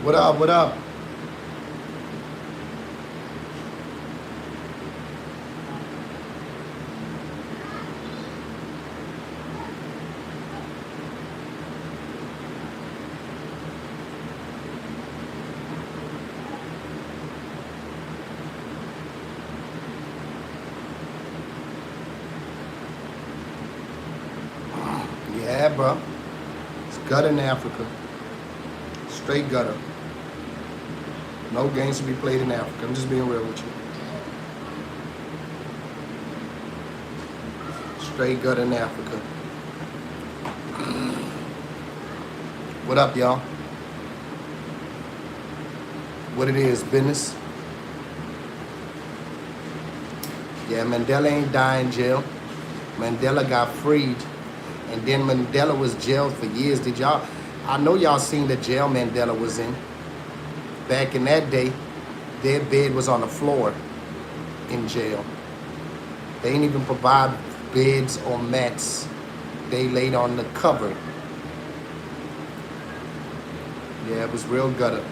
[SPEAKER 1] What up, what up? Yeah, bro. It's gutter in Africa. Straight gutter. No games to be played in Africa. I'm just being real with you. Straight gutter in Africa. What up, y'all? What it is, business? Yeah, Mandela ain't die in jail. Mandela got freed. And then Mandela was jailed for years. Did y'all? I know y'all seen the jail Mandela was in. Back in that day, their bed was on the floor in jail. They didn't even provide beds or mats. They laid on the cover. Yeah, it was real gutter.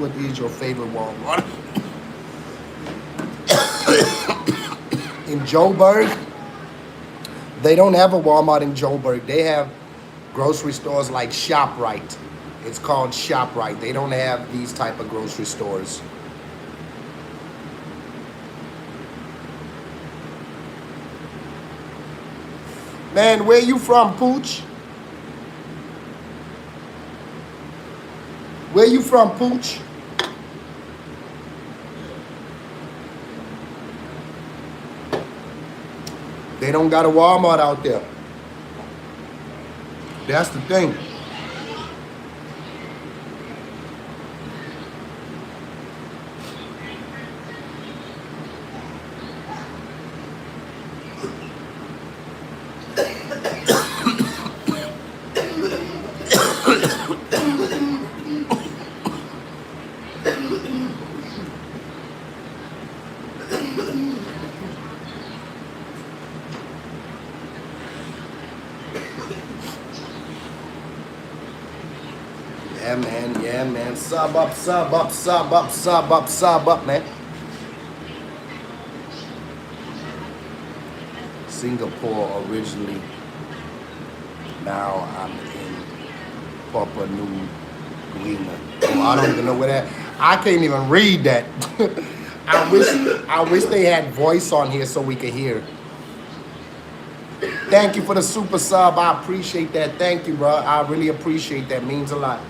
[SPEAKER 1] what is your favorite Walmart? In Joburg, they don't have a Walmart in Joburg. They have grocery stores like ShopRite. It's called ShopRite. They don't have these type of grocery stores. Man, where you from, Pooch? Where you from, Pooch? They don't got a Walmart out there. That's the thing. Yeah, man. Sub up, sub up, sub up, sub up, sub up, man. Singapore originally. Now I'm in Papua New Guinea. Oh, I don't even know where that. I can't even read that. I wish they had voice on here so we could hear. Thank you for the super sub. I appreciate that. Thank you, bro. I really appreciate that. Means a lot.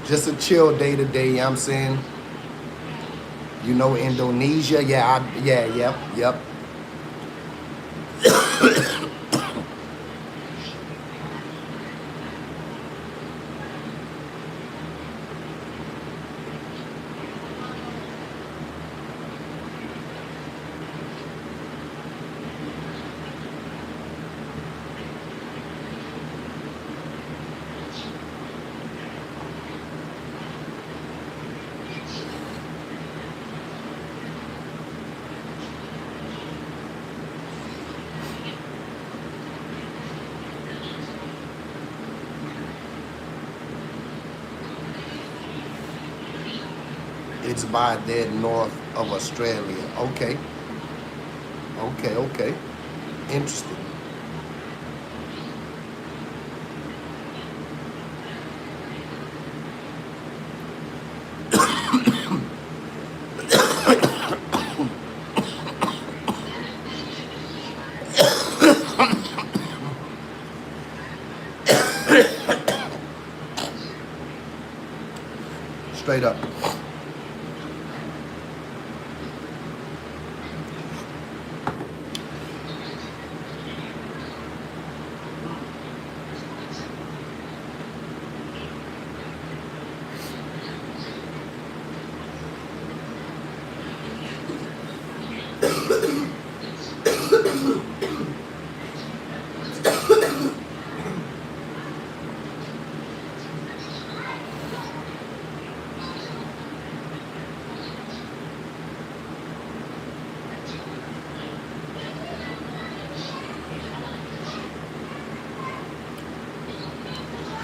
[SPEAKER 1] Just a chill day to day, you know what I'm saying? You know, Indonesia, yep. It's by dead north of Australia. Okay. Interesting. Straight up.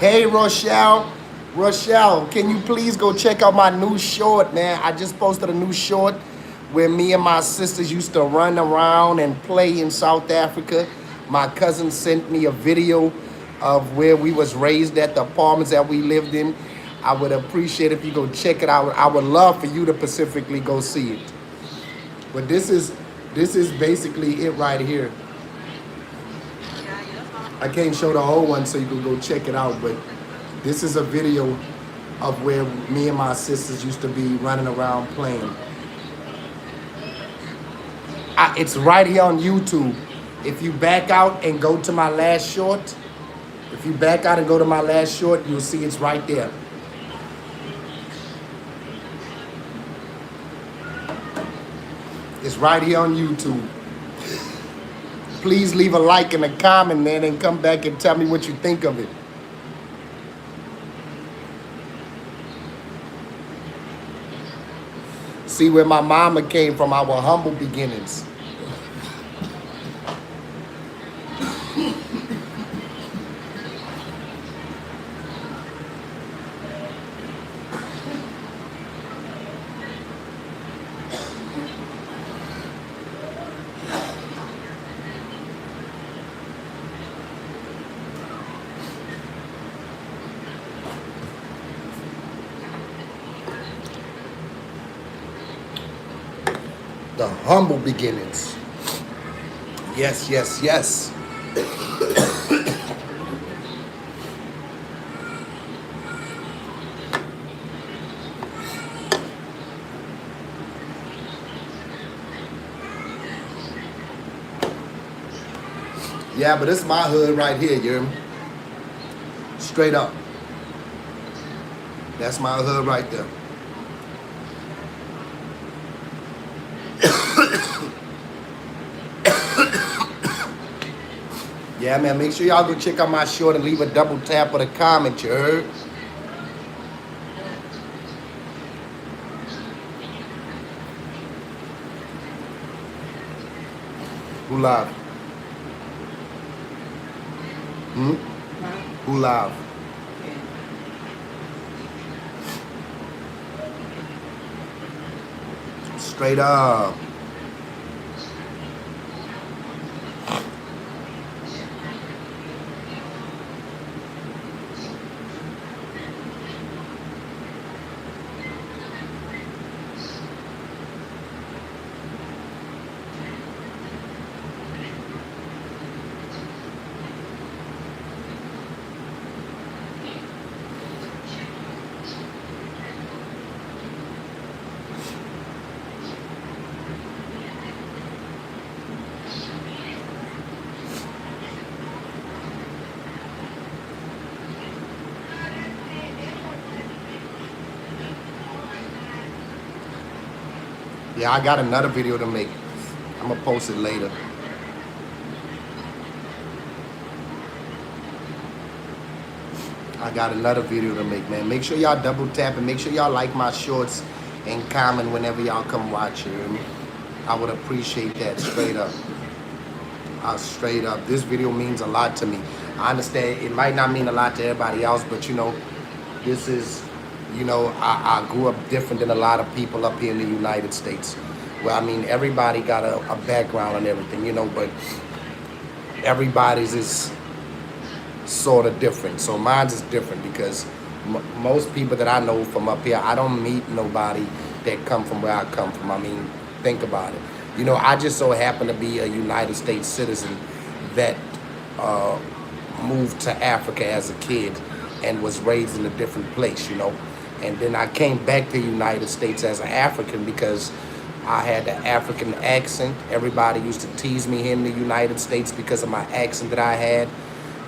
[SPEAKER 1] Hey, Rochelle, can you please go check out my new short, man? I just posted a new short where me and my sisters used to run around and play in South Africa. My cousin sent me a video of where we was raised at, the apartments that we lived in. I would appreciate if you go check it out. I would love for you to specifically go see it. But this is basically it right here. I can't show the whole one so you can go check it out, but this is a video of where me and my sisters used to be running around playing. It's right here on YouTube. If you back out and go to my last short, you'll see it's right there. It's right here on YouTube. Please leave a like and a comment, man, and come back and tell me what you think of it. see where my mama came from, our humble beginnings. The humble beginnings. Yes, yes, yes. Yeah, but it's my hood right here, you hear me? Straight up. That's my hood right there. Yeah, man, make sure y'all go check out my short and leave a double tap of the comment, you heard? Who live? Hmm? Who live? Straight up. Yeah, I got another video to make. I'm gonna post it later. I got another video to make, man. Make sure y'all double tap and make sure y'all like my shorts and comment whenever y'all come watch it. I would appreciate that, straight up. Straight up. This video means a lot to me. I understand it might not mean a lot to everybody else, but you know, this is, you know, I grew up different than a lot of people up here in the United States. Well, I mean, everybody got a background and everything, you know, but everybody's is sort of different. So mine's is different because most people that I know from up here, I don't meet nobody that come from where I come from. I mean, think about it. You know, I just so happen to be a United States citizen that moved to Africa as a kid and was raised in a different place, you know. And then I came back to the United States as an African because I had the African accent. Everybody used to tease me here in the United States because of my accent that I had,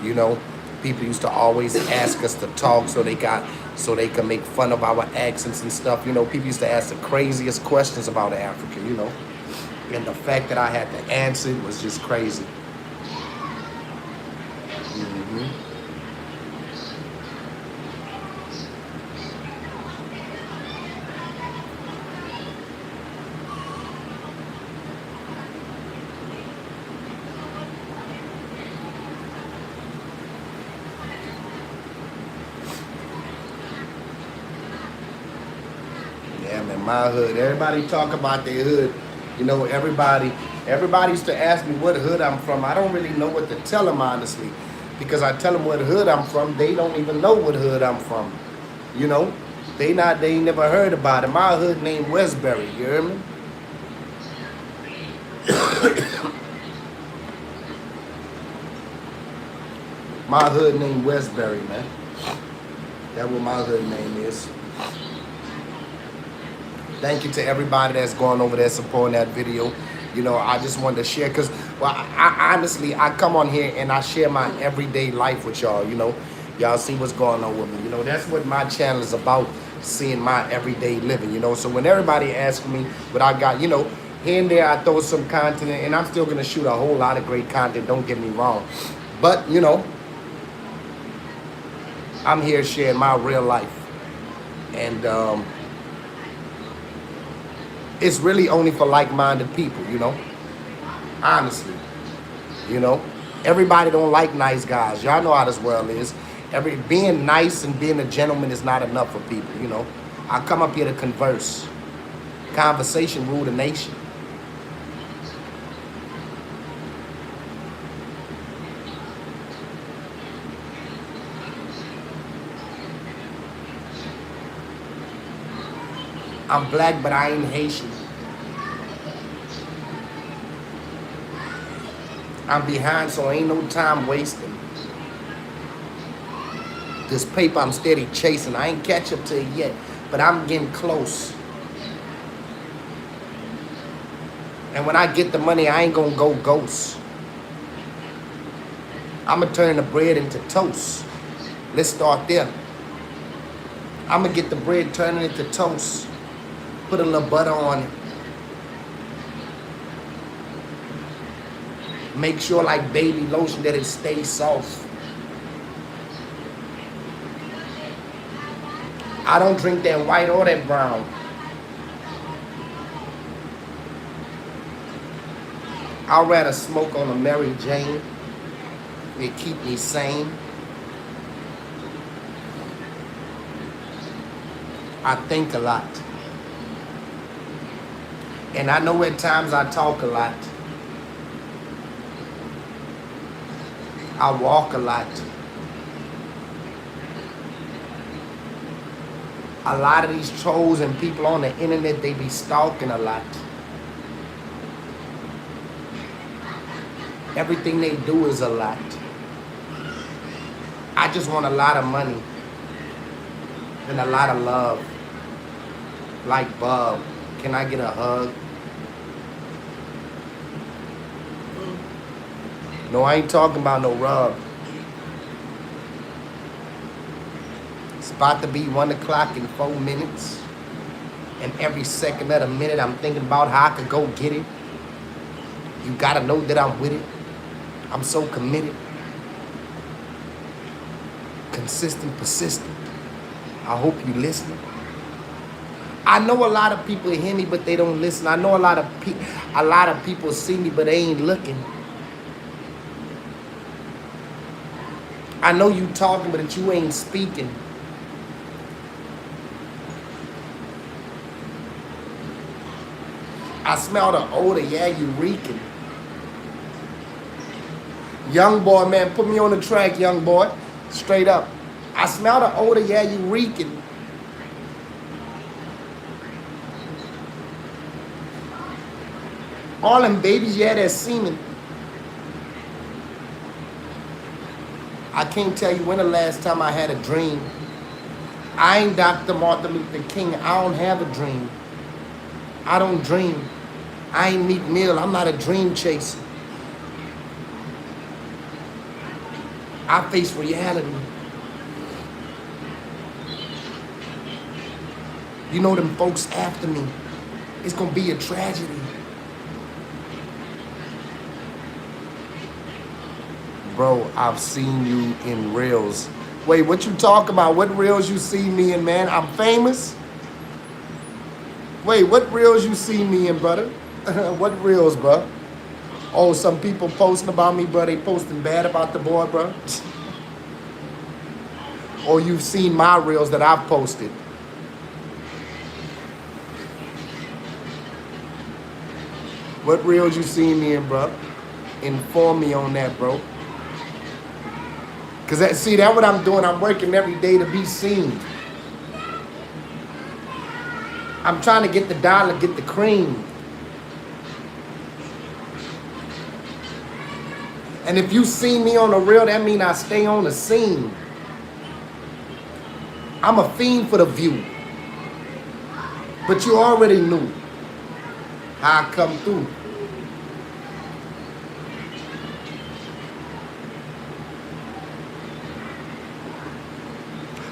[SPEAKER 1] you know. People used to always ask us to talk so they could make fun of our accents and stuff. You know, people used to ask the craziest questions about Africa, you know. And the fact that I had to answer it was just crazy. Yeah, man, my hood. Everybody talk about their hood. You know, everybody used to ask me what hood I'm from. I don't really know what to tell them, honestly. Because I tell them what hood I'm from, they don't even know what hood I'm from. You know? They never heard about it. My hood named Westbury, you hear me? My hood named Westbury, man. That's what my hood name is. Thank you to everybody that's going over there supporting that video. You know, I just wanted to share because, well, I honestly, I come on here and I share my everyday life with y'all, you know. Y'all see what's going on with me. You know, that's what my channel is about, seeing my everyday living, you know. So when everybody asks me what I got, you know, here and there I throw some content in, and I'm still going to shoot a whole lot of great content, don't get me wrong. But, you know, I'm here sharing my real life. And, It's really only for like-minded people, you know? Honestly, you know? Everybody don't like nice guys. Y'all know how this world is. Being nice and being a gentleman is not enough for people, you know? I come up here to converse. Conversation rule the nation. I'm black, but I ain't Haitian. I'm behind, so ain't no time wasting. This paper I'm steady chasing. I ain't catch up to it yet, but I'm getting close. And when I get the money, I ain't gonna go ghost. I'ma turn the bread into toast. Let's start there. I'ma get the bread, turn it into toast. Put a little butter on it. Make sure like baby lotion that it stays soft. I don't drink that white or that brown. I'd rather smoke on a Mary Jane. It keep me sane. I think a lot. And I know at times I talk a lot. I walk a lot. A lot of these trolls and people on the internet, they be stalking a lot. Everything they do is a lot. I just want a lot of money and a lot of love. Like Bob, can I get a hug? No, I ain't talking about no rub. It's about to be 1 o'clock in 4 minutes. And every second of the minute, I'm thinking about how I could go get it. You gotta know that I'm with it. I'm so committed. Consistent, persistent. I hope you listening. I know a lot of people hear me, but they don't listen. I know a lot of people see me, but they ain't looking. I know you talking, but that you ain't speaking. I smell the odor, yeah, you reeking. Young boy, man, put me on the track, young boy. Straight up. I smell the odor, yeah, you reeking. All them babies, yeah, they're semen. I can't tell you when the last time I had a dream. I ain't Dr. Martin Luther King. I don't have a dream. I don't dream. I ain't Meek Mill. I'm not a dream chaser. I face reality. You know them folks after me. It's gonna be a tragedy. Bro, I've seen you in reels. Wait, what you talk about? What reels you see me in, man? I'm famous? Wait, what reels you see me in, brother? What reels, bro? Oh, some people posting about me, bro. They posting bad about the boy, bro. Or you've seen my reels that I've posted. What reels you seen me in, bro? Inform me on that, bro. Because see, that's what I'm doing. I'm working every day to be seen. I'm trying to get the dollar, get the cream. And if you see me on the reel, that means I stay on the scene. I'm a fiend for the view. But you already knew how I come through.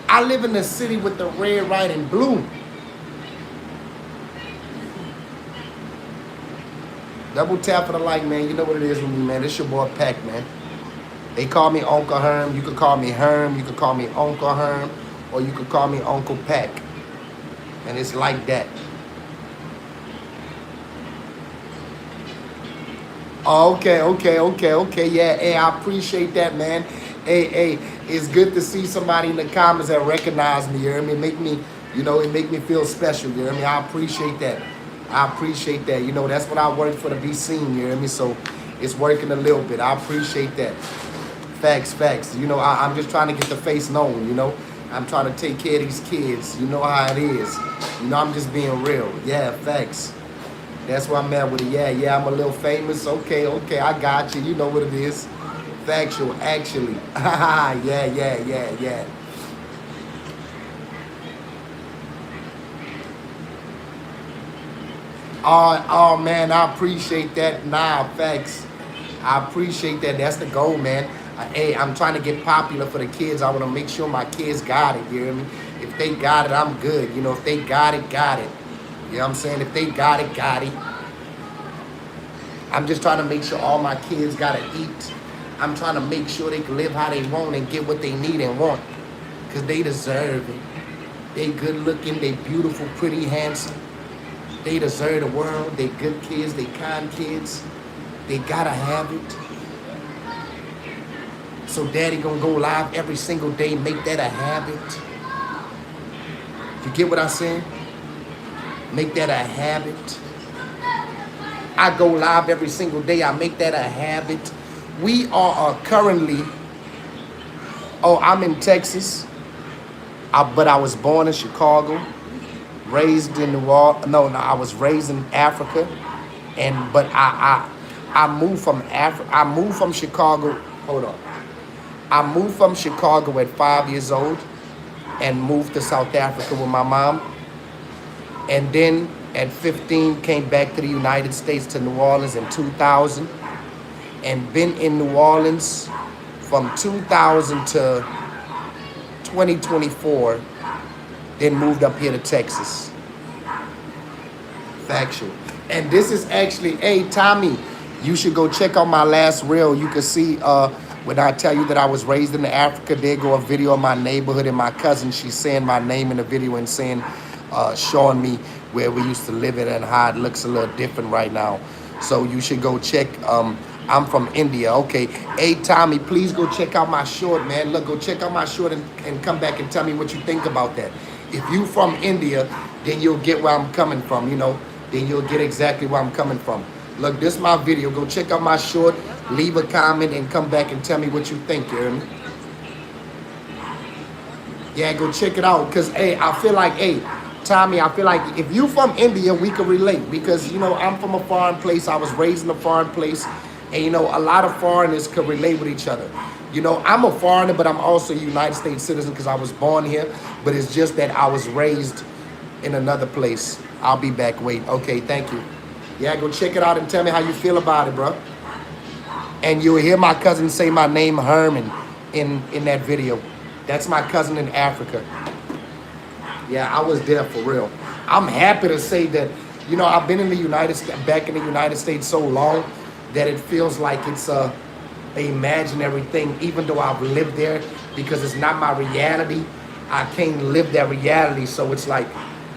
[SPEAKER 1] I live in the city with the red, white, and blue. Double tap for the like, man. You know what it is with me, man. It's your boy Pac, man. They call me Uncle Herm. You could call me Herm. You could call me Uncle Herm. Or you could call me Uncle Pac. And it's like that. Oh, okay, okay. Yeah, hey, I appreciate that, man. Hey, it's good to see somebody in the comments that recognize me. You hear me? Make me, it make me feel special. You hear me? I appreciate that. I appreciate that. That's what I work for, to be seen. You hear me? So it's working a little bit. I appreciate that. Facts, facts. I'm just trying to get the face known. I'm trying to take care of these kids. You know how it is. I'm just being real. Yeah, facts. That's where I'm at with it. Yeah, I'm a little famous. Okay, I got you. You know what it is. Factual, actually. Yeah. Oh, man, I appreciate that. Nah, facts. I appreciate that. That's the goal, man. Hey, I'm trying to get popular for the kids. I want to make sure my kids got it. You hear me? If they got it, I'm good. If they got it, got it. You know what I'm saying? If they got it, got it. I'm just trying to make sure all my kids got to eat. I'm trying to make sure they can live how they want and get what they need and want. Because they deserve it. They good looking, they beautiful, pretty, handsome. They deserve the world. They good kids, they kind kids. They gotta have it. So daddy gonna go live every single day, make that a habit. You get what I'm saying? Make that a habit. I go live every single day, I make that a habit. We are currently, I'm in Texas, but I was born in Chicago, raised in New Orleans. No, I was raised in Africa, but I moved from I moved from Chicago. Hold on. I moved from Chicago at 5 years old, and moved to South Africa with my mom, and then at 15 came back to the United States, to New Orleans in 2000, and been in New Orleans from 2000 to 2024, then moved up here to Texas. Factual. And this is actually, hey, Tommy, you should go check out my last reel. You can see when I tell you that I was raised in Africa, there go a video of my neighborhood and my cousin. She's saying my name in the video and saying, showing me where we used to live at and how it looks a little different right now. So you should go check. I'm from India. Okay. Hey, Tommy, please go check out my short, man. Look, go check out my short and come back and tell me what you think about that. If you from India, then you'll get where I'm coming from, then you'll get exactly where I'm coming from. Look, this is my video. Go check out my short, leave a comment, and come back and tell me what you think, you hear me? Yeah, go check it out. Because, hey, I feel like, hey, Tommy, I feel like if you from India, we can relate. Because, I'm from a foreign place. I was raised in a foreign place. And, a lot of foreigners could relate with each other. I'm a foreigner, but I'm also a United States citizen because I was born here. But it's just that I was raised in another place. I'll be back. Wait. Okay, thank you. Yeah, go check it out and tell me how you feel about it, bro. And you'll hear my cousin say my name, Herman, in that video. That's my cousin in Africa. Yeah, I was there for real. I'm happy to say that, I've been in the back in the United States so long that it feels like it's a imaginary thing, even though I've lived there, because it's not my reality. I can't live that reality. So it's like,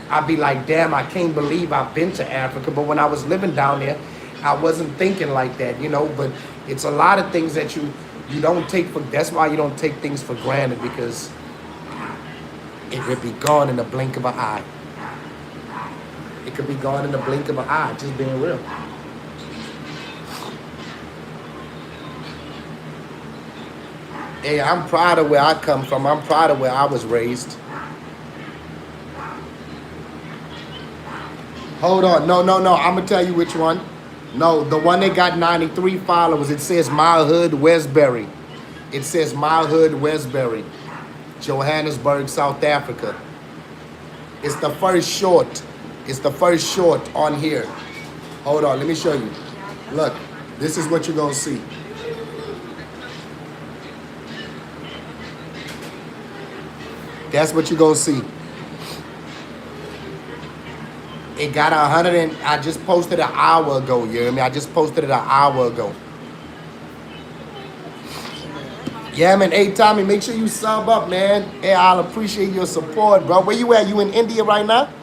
[SPEAKER 1] I'd be like, damn, I can't believe I've been to Africa. But when I was living down there, I wasn't thinking like that, but it's a lot of things that you don't take for, that's why you don't take things for granted, because it could be gone in the blink of an eye. It could be gone in the blink of an eye, just being real. Hey, I'm proud of where I come from. I'm proud of where I was raised. Hold on. No. I'm going to tell you which one. No, the one that got 93 followers, it says My Hood, Westbury. It says My Hood, Westbury, Johannesburg, South Africa. It's the first short. It's the first short on here. Hold on, let me show you. Look, this is what you're going to see. That's what you're going to see. It got 100 and I just posted an hour ago, you hear me? I just posted it an hour ago. Yeah, man. Hey, Tommy, make sure you sub up, man. Hey, I'll appreciate your support, bro. Where you at? You in India right now?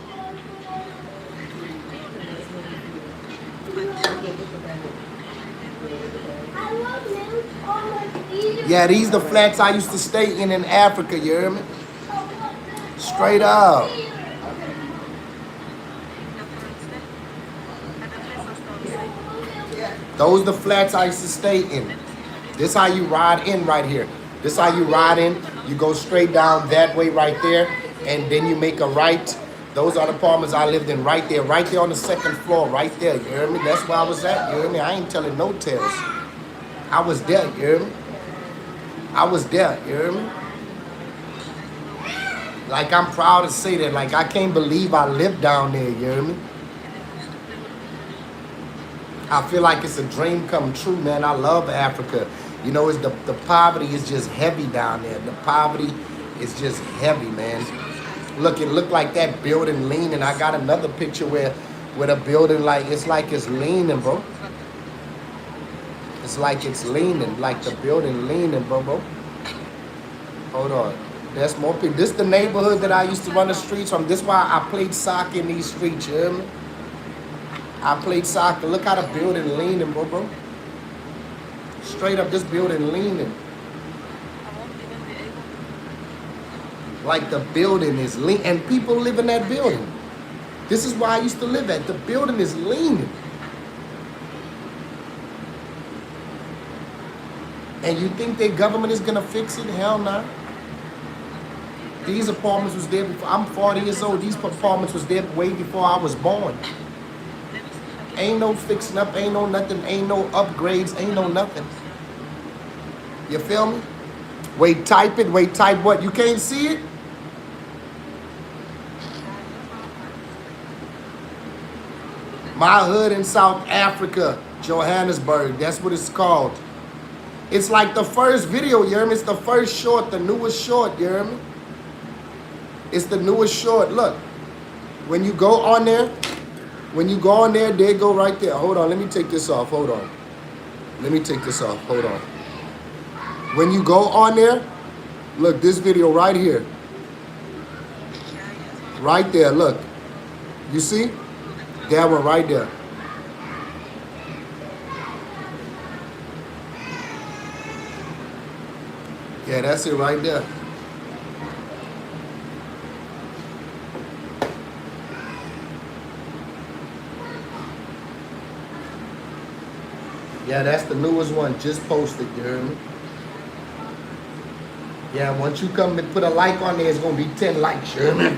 [SPEAKER 1] Yeah, these the flats I used to stay in Africa, you hear me? Straight up. Those the flats I used to stay in. This how you ride in right here. This how you ride in. You go straight down that way right there, and then you make a right. Those are the apartments I lived in right there on the second floor, right there. You hear me? That's where I was at. You hear me? I ain't telling no tales. I was there. You hear me? I was there. You hear me? Like, I'm proud to say that. Like, I can't believe I lived down there. You hear me? I feel like it's a dream come true, man. I love Africa. You know, it's the poverty is just heavy down there. The poverty is just heavy, man. Look, it looked like that building leaning. I got another picture where the building, like it's leaning, bro. It's like it's leaning, like the building leaning, bro. Hold on. There's more people. This is the neighborhood that I used to run the streets from. This is why I played soccer in these streets, you hear me? I played soccer. Look how the building leaning, bro. Straight up, this building leaning. Like the building is leaning, and people live in that building. This is where I used to live at. The building is leaning. And you think their government is gonna fix it? Hell no. These apartments was there before. I'm 40 years old. These apartments was there way before I was born. Ain't no fixing up, ain't no nothing, ain't no upgrades, ain't no nothing. You feel me? Wait, type what? You can't see it? My hood in South Africa, Johannesburg, that's what it's called. It's like the first video, you hear me? It's the first short, the newest short, you hear me? It's the newest short. Look, when you go on there, they go right there. Hold on, let me take this off. Hold on. Let me take this off. Hold on. When you go on there, look, this video right here. Right there, look. You see? That one right there. Yeah, that's it right there. Yeah, that's the newest one, just posted, you hear me? Yeah, once you come and put a like on there, it's gonna be 10 likes, you hear me?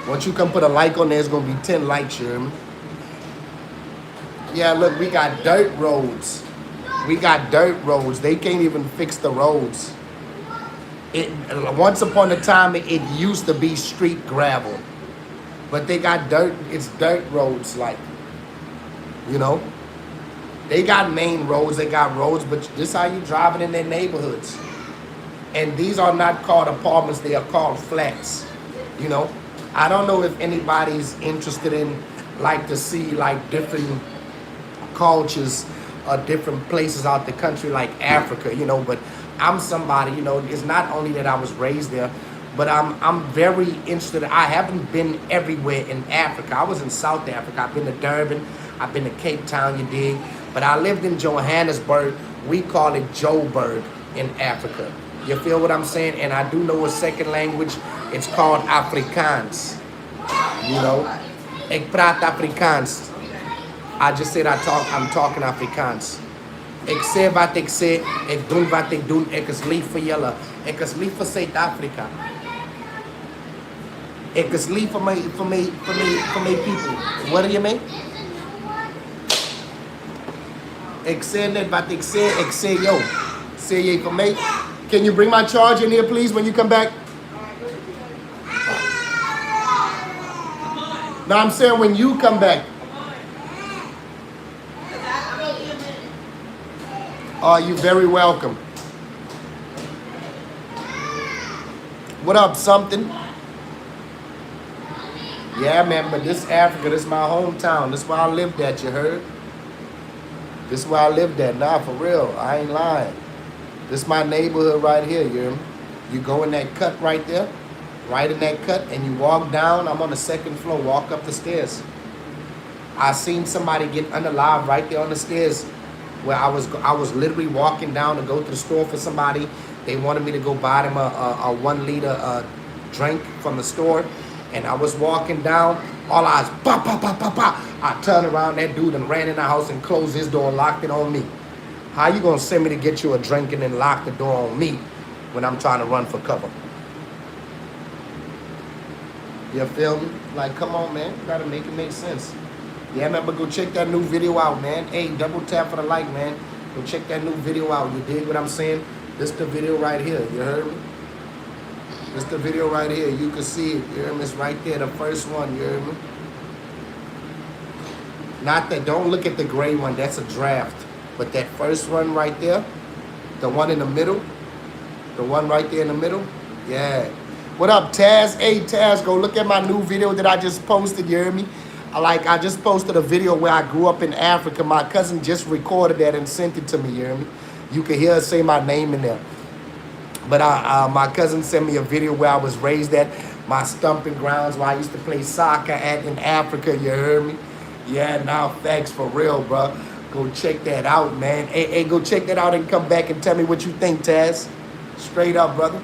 [SPEAKER 1] Once you come put a like on there, it's gonna be 10 likes, you hear me? Yeah, look, we got dirt roads. We got dirt roads. They can't even fix the roads. Once upon a time, it used to be street gravel. But they got dirt, it's dirt roads, like, you know? They got main roads, they got roads, but this is how you drive it in their neighborhoods. And these are not called apartments, they are called flats, you know? I don't know if anybody's interested in, like, to see, like, different cultures or different places out the country, like Africa, you know, but I'm somebody, you know, it's not only that I was raised there, but I'm very interested. I haven't been everywhere in Africa. I was in South Africa. I've been to Durban. I've been to Cape Town, you dig? But I lived in Johannesburg. We call it Joburg in Africa. You feel what I'm saying? And I do know a second language. It's called Afrikaans. You know? Ik praat Afrikaans. I just said I'm talking Afrikaans. Ik sê wat ek sê, ek doen wat ek doen, ek is lief vir julle. Ek is lief vir Suid-Afrika. Ek is lief vir my people. What do you mean? Ek sê net wat ek sê yo. Sê jy vir my? Can you bring my charge in here, please, when you come back? No, I'm saying when you come back. Oh, you're very welcome. What up, something? Yeah, man, but this Africa, this is my hometown. This is where I lived at, you heard? This is where I lived at. Nah, for real, I ain't lying. This is my neighborhood right here, you hear me? You go in that cut right there, right in that cut, and you walk down. I'm on the second floor, walk up the stairs. I seen somebody get unalive right there on the stairs. where I was literally walking down to go to the store for somebody. They wanted me to go buy them a 1 liter drink from the store, and I was walking down. All eyes, pop, pop, pop, pop, pop. I turned around, that dude and ran in the house and closed his door and locked it on me. How you gonna send me to get you a drink and then lock the door on me when I'm trying to run for cover? You feel me? Like, come on, man. You gotta make it make sense. Yeah, remember, go check that new video out, man. Hey, double tap for the like, man. Go check that new video out. You dig what I'm saying? This the video right here. You heard me? This the video right here. You can see it. You heard me? It's right there, the first one. You heard me? Not that, don't look at the gray one. That's a draft. But that first one right there, the one in the middle, the one right there in the middle, yeah. What up, Taz? Hey, Taz, go look at my new video that I just posted, you hear me? I just posted a video where I grew up in Africa. My cousin just recorded that and sent it to me, you hear me? You can hear her say my name in there. But my cousin sent me a video where I was raised at my stomping grounds where I used to play soccer at in Africa, you heard me? Yeah, now facts for real, bro. Go check that out, man. Hey, go check that out and come back and tell me what you think, Taz. Straight up, brother.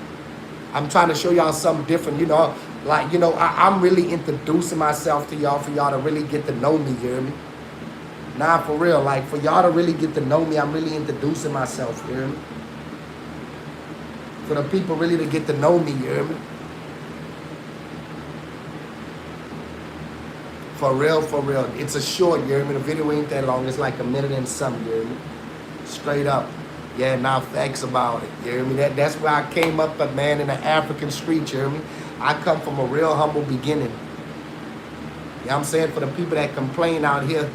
[SPEAKER 1] I'm trying to show y'all something different, you know. Like, you know, I'm really introducing myself to y'all for y'all to really get to know me, you hear me? Nah, for real. Like, for y'all to really get to know me, I'm really introducing myself, you hear me? For the people really to get to know me, you hear me? For real, for real. It's a short, you hear me? The video ain't that long. It's like a minute and something, you hear me? Straight up. Yeah, now facts about it, you hear me? That's where I came up, but man, in the African street, you hear me? I come from a real humble beginning. You know what I'm saying? For the people that complain out here,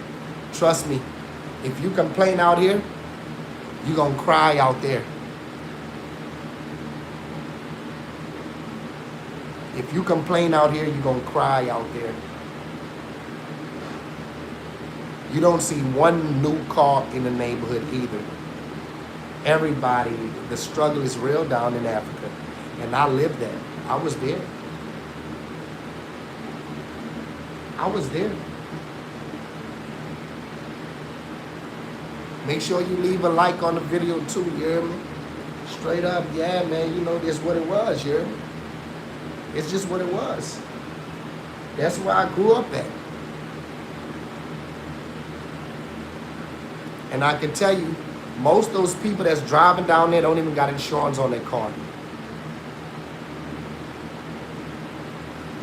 [SPEAKER 1] trust me, if you complain out here, you're going to cry out there. If you complain out here, you're going to cry out there. You don't see one new car in the neighborhood either. Everybody, the struggle is real down in Africa. And I lived that. I was there. I was there. Make sure you leave a like on the video too, you hear me? Straight up, yeah, man, you know, that's what it was, you hear me? It's just what it was. That's where I grew up at. And I can tell you, most of those people that's driving down there don't even got insurance on their car.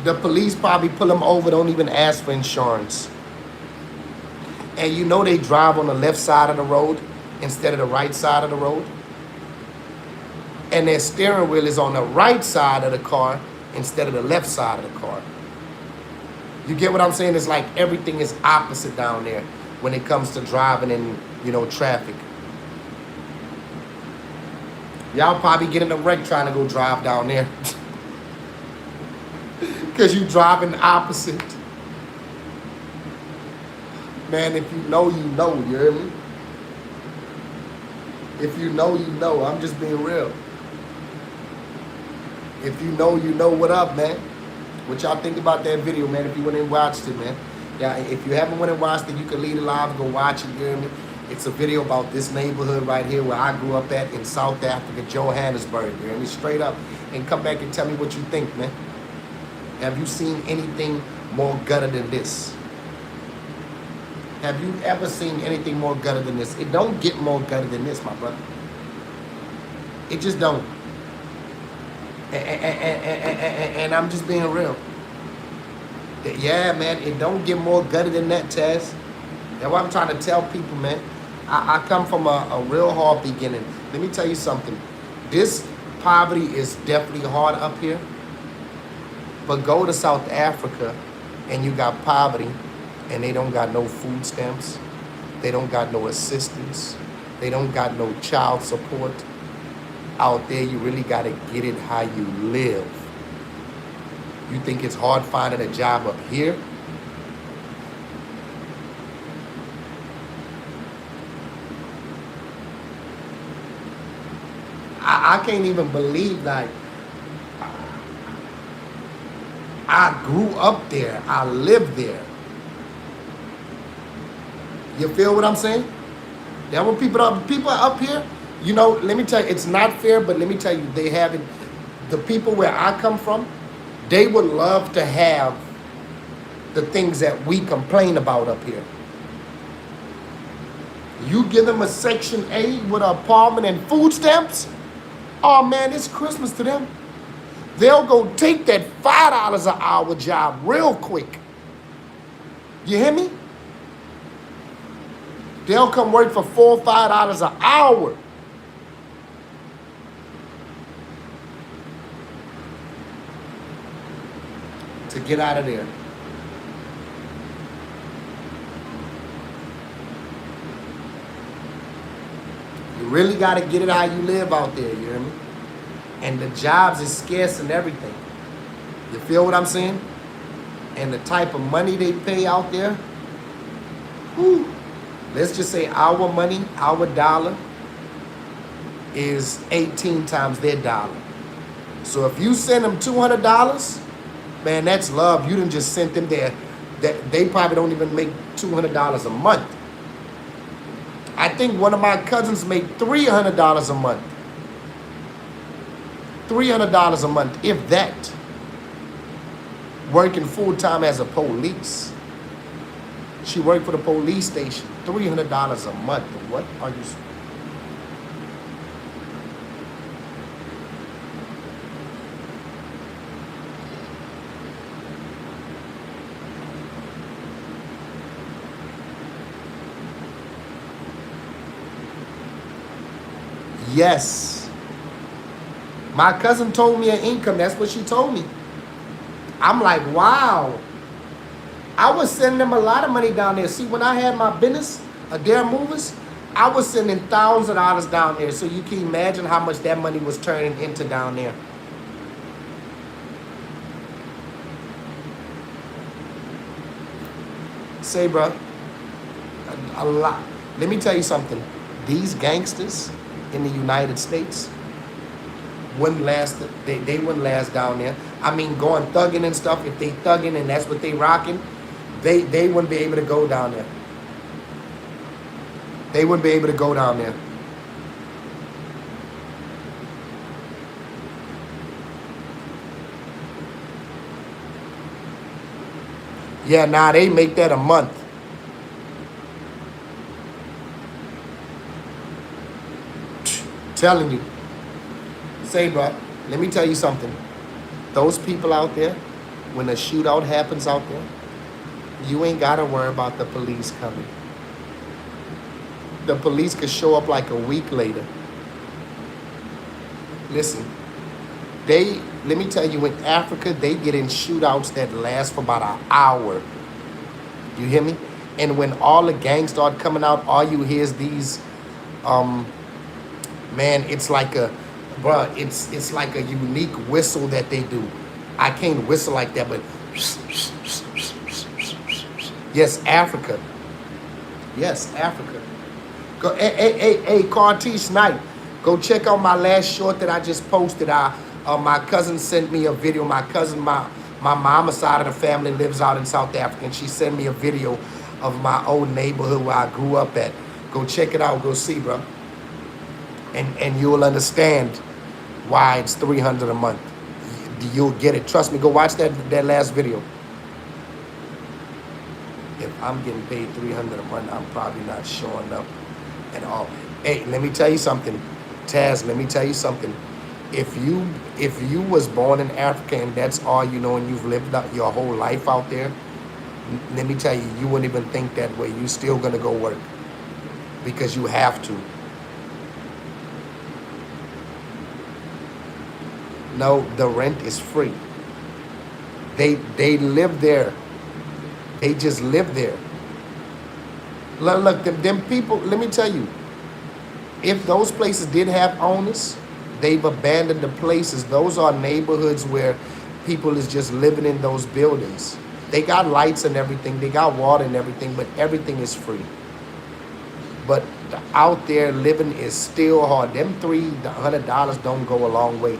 [SPEAKER 1] The police probably pull them over, don't even ask for insurance. And you know they drive on the left side of the road instead of the right side of the road. And their steering wheel is on the right side of the car instead of the left side of the car. You get what I'm saying? It's like everything is opposite down there when it comes to driving in, you know, traffic. Y'all probably get in a wreck trying to go drive down there. Because you driving opposite. Man, if you know, you know, you hear me? If you know, you know. I'm just being real. If you know, you know. What up, man? What y'all think about that video, man? If you went and watched it, man. Yeah, if you haven't went and watched it, you can leave it live and go watch it, you hear me? It's a video about this neighborhood right here where I grew up at in South Africa, Johannesburg, you hear me? Straight up. And come back and tell me what you think, man. Have you seen anything more gutter than this? Have you ever seen anything more gutter than this? It don't get more gutter than this, my brother. It just don't. And I'm just being real. Yeah, man, it don't get more gutter than that, Taz. That's what I'm trying to tell people, man. I come from a real hard beginning. Let me tell you something. This poverty is definitely hard up here. But go to South Africa and you got poverty and they don't got no food stamps. They don't got no assistance. They don't got no child support. Out there, you really got to get it how you live. You think it's hard finding a job up here? I can't even believe, like, I grew up there. I lived there. You feel what I'm saying? There were people up here, you know, let me tell you, it's not fair, but let me tell you, they haven't, the people where I come from, they would love to have the things that we complain about up here. You give them a Section 8 with an apartment and food stamps, oh man, it's Christmas to them. They'll go take that $5 an hour job real quick. You hear me? They'll come work for $4 or $5 an hour. To get out of there. You really got to get it how you live out there, you hear me? And the jobs is scarce and everything. You feel what I'm saying? And the type of money they pay out there, whew, let's just say our money, our dollar, is 18 times their dollar. So if you send them $200, man, that's love. You done just sent them there. That they probably don't even make $200 a month. I think one of my cousins made $300 a month. $300 a month, if that. Working full time as a police. She worked for the police station. $300 a month. What are you? Yes. My cousin told me her income. That's what she told me. I'm like, wow. I was sending them a lot of money down there. See, when I had my business, Adair Movers, I was sending thousands of dollars down there. So you can imagine how much that money was turning into down there. Say, bro, a lot. Let me tell you something. These gangsters in the United States wouldn't last. They wouldn't last down there. I mean, going thugging and stuff. If they thugging and that's what they rocking, they wouldn't be able to go down there. They wouldn't be able to go down there. Yeah, nah, they make that a month. Telling you. Say, bro, let me tell you something. Those people out there, when a shootout happens out there, you ain't got to worry about the police coming. The police could show up like a week later. Listen, let me tell you, in Africa, they get in shootouts that last for about an hour. You hear me? And when all the gangs start coming out, all you hear is these, man, it's like a, bruh, it's like a unique whistle that they do. I can't whistle like that, but yes, Africa. Yes, Africa. Go, hey, Cartish Knight, go check out my last short that I just posted. My cousin sent me a video. My cousin, my mama's side of the family lives out in South Africa, and she sent me a video of my old neighborhood where I grew up at. Go check it out. Go see, bro. And you'll understand why it's $300 a month. You'll get it. Trust me. Go watch that last video. If I'm getting paid $300 a month, I'm probably not showing up at all. Hey, let me tell you something, Taz. Let me tell you something. If you was born in Africa and that's all you know, and you've lived out your whole life out there, let me tell you, you wouldn't even think that way. You still gonna go work because you have to. No, the rent is free. They live there. They just live there. Look, them people, let me tell you, if those places did have owners, they've abandoned the places. Those are neighborhoods where people is just living in those buildings. They got lights and everything. They got water and everything, but everything is free. But out there living is still hard. Them $300 don't go a long way.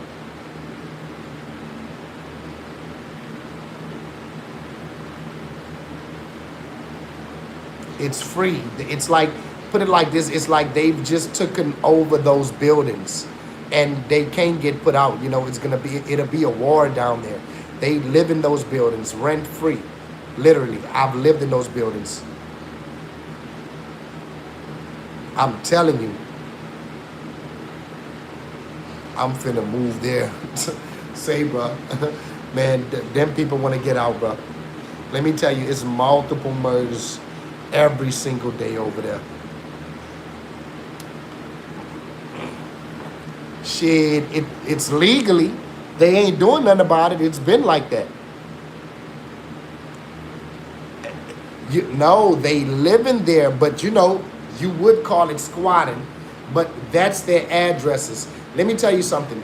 [SPEAKER 1] It's free. It's like put it like this, it's like they've just taken over those buildings and they can't get put out. You know, it'll be a war down there. They live in those buildings rent free. Literally, I've lived in those buildings. I'm telling you, I'm finna move there. Say, bro, man, them people want to get out, bro. Let me tell you, it's multiple murders every single day over there. Shit, it's legally. They ain't doing nothing about it. It's been like that. No, they live in there, but you know, you would call it squatting, but that's their addresses. Let me tell you something.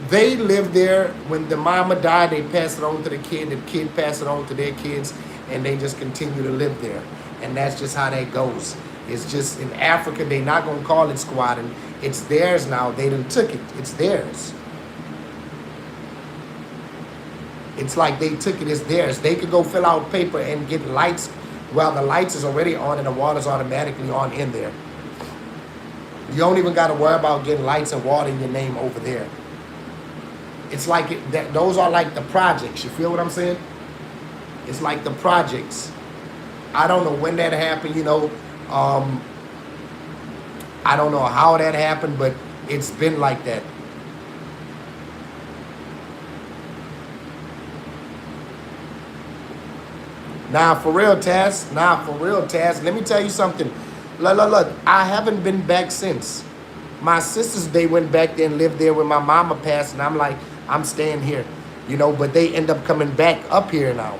[SPEAKER 1] They live there. When the mama died, they pass it on to the kid pass it on to their kids, and they just continue to live there. And that's just how that goes. It's just in Africa, they're not going to call it squatting. It's theirs now. They done took it. It's theirs. It's like they took it as theirs. They could go fill out paper and get lights while the lights is already on and the water's automatically on in there. You don't even got to worry about getting lights and water in your name over there. It's like those are like the projects. You feel what I'm saying? It's like the projects. I don't know when that happened, you know. I don't know how that happened, but it's been like that. Now, for real, Taz. Let me tell you something. Look, I haven't been back since. My sisters, they went back there and lived there when my mama passed, and I'm like, I'm staying here, you know, but they end up coming back up here now.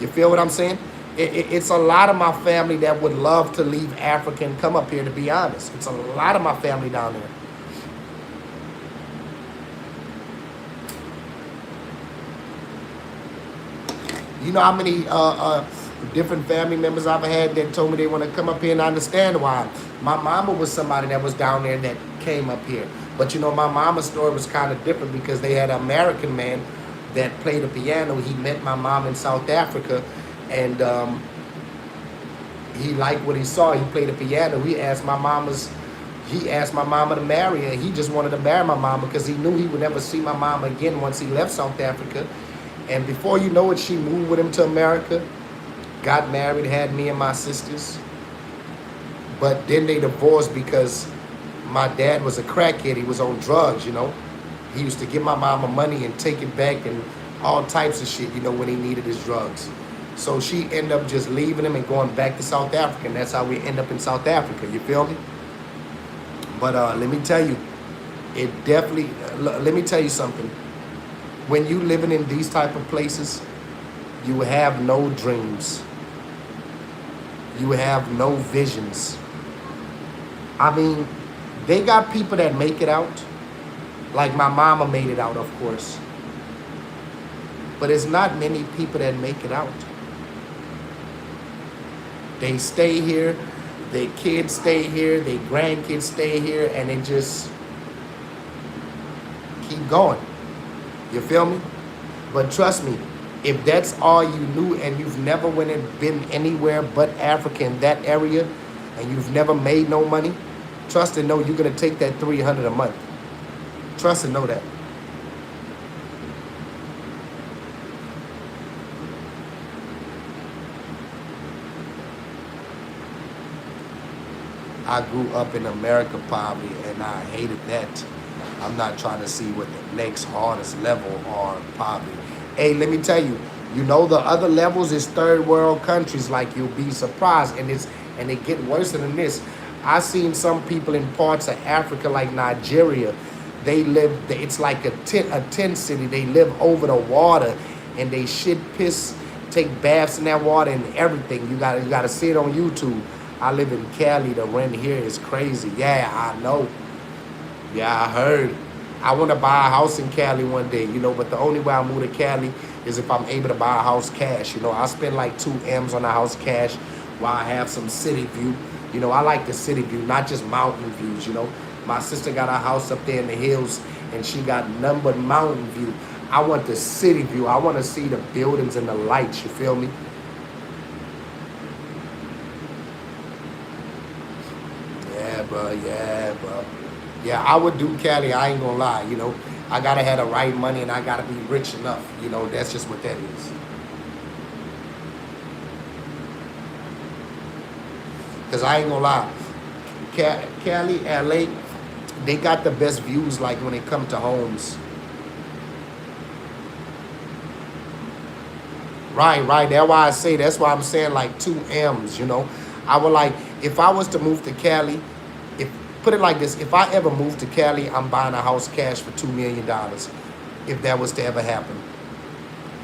[SPEAKER 1] You feel what I'm saying? It's a lot of my family that would love to leave Africa and come up here, to be honest. It's a lot of my family down there. You know how many different family members I've had that told me they want to come up here, and I understand why. My mama was somebody that was down there that came up here. But you know, my mama's story was kind of different because they had an American man that played the piano. He met my mom in South Africa, and he liked what he saw. He played the piano. He asked my mama to marry her. He just wanted to marry my mama because he knew he would never see my mama again once he left South Africa. And before you know it, she moved with him to America, got married, had me and my sisters. But then they divorced because my dad was a crackhead. He was on drugs, you know. He used to give my mama money and take it back and all types of shit, you know, when he needed his drugs. So she ended up just leaving him and going back to South Africa. And that's how we end up in South Africa, you feel me? But let me tell you, let me tell you something. When you living in these type of places, you have no dreams. You have no visions. I mean, they got people that make it out. Like my mama made it out, of course. But it's not many people that make it out. They stay here, their kids stay here, their grandkids stay here, and they just keep going. You feel me? But trust me, if that's all you knew and you've never been anywhere but Africa in that area, and you've never made no money, trust and know you're going to take that $300 a month. Trust and know that. I grew up in America, poverty, and I hated that. I'm not trying to see what the next hardest level are poverty. Hey, let me tell you, you know the other levels is third world countries. Like, you'll be surprised, and it get worse than this. I seen some people in parts of Africa, like Nigeria. They live. It's like a tent city. They live over the water, and they shit, piss, take baths in that water and everything. You gotta see it on YouTube. I live in Cali. The rent here is crazy. Yeah, I know. Yeah, I heard. I want to buy a house in Cali one day, you know, but the only way I move to Cali is if I'm able to buy a house cash. You know, I spend like 2 M's on a house cash while I have some city view. You know, I like the city view, not just mountain views, you know. My sister got a house up there in the hills, and she got none but mountain view. I want the city view. I want to see the buildings and the lights, you feel me? bro. Yeah, bro. Yeah, I would do Cali. I ain't gonna lie. You know, I gotta have the right money and I gotta be rich enough. You know, that's just what that is. Cause I ain't gonna lie, Cali, LA, they got the best views. Like when it come to homes. Right, right. That's why I say. That's why I'm saying like 2 M's. You know, I would like if I was to move to Cali. If put it like this, if I ever move to Cali, I'm buying a house cash for $2 million. If that was to ever happen.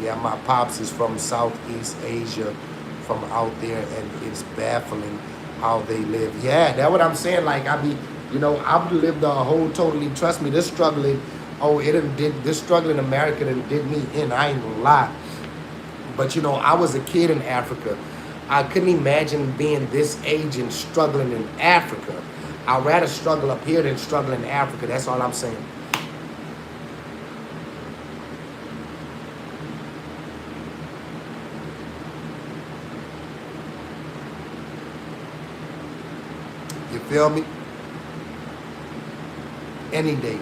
[SPEAKER 1] Yeah, my pops is from Southeast Asia, from out there, and it's baffling how they live. Yeah, that's what I'm saying. Like I be, you know, I've lived a whole totally. Trust me, this struggling. Oh, it did this struggle in America and did me in. I ain't gonna lie. But you know, I was a kid in Africa. I couldn't imagine being this age and struggling in Africa. I'd rather struggle up here than struggle in Africa. That's all I'm saying. You feel me? Any day.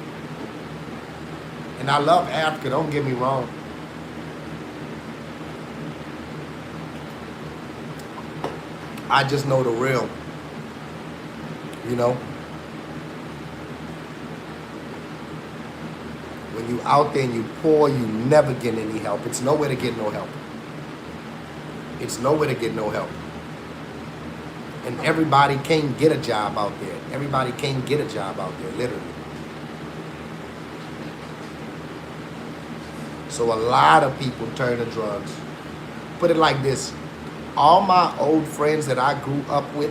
[SPEAKER 1] And I love Africa, don't get me wrong. I just know the real, you know. When you out there and you poor, you never get any help. It's nowhere to get no help. It's nowhere to get no help. And everybody can't get a job out there. Everybody can't get a job out there, literally. So a lot of people turn to drugs. Put it like this. All my old friends that I grew up with,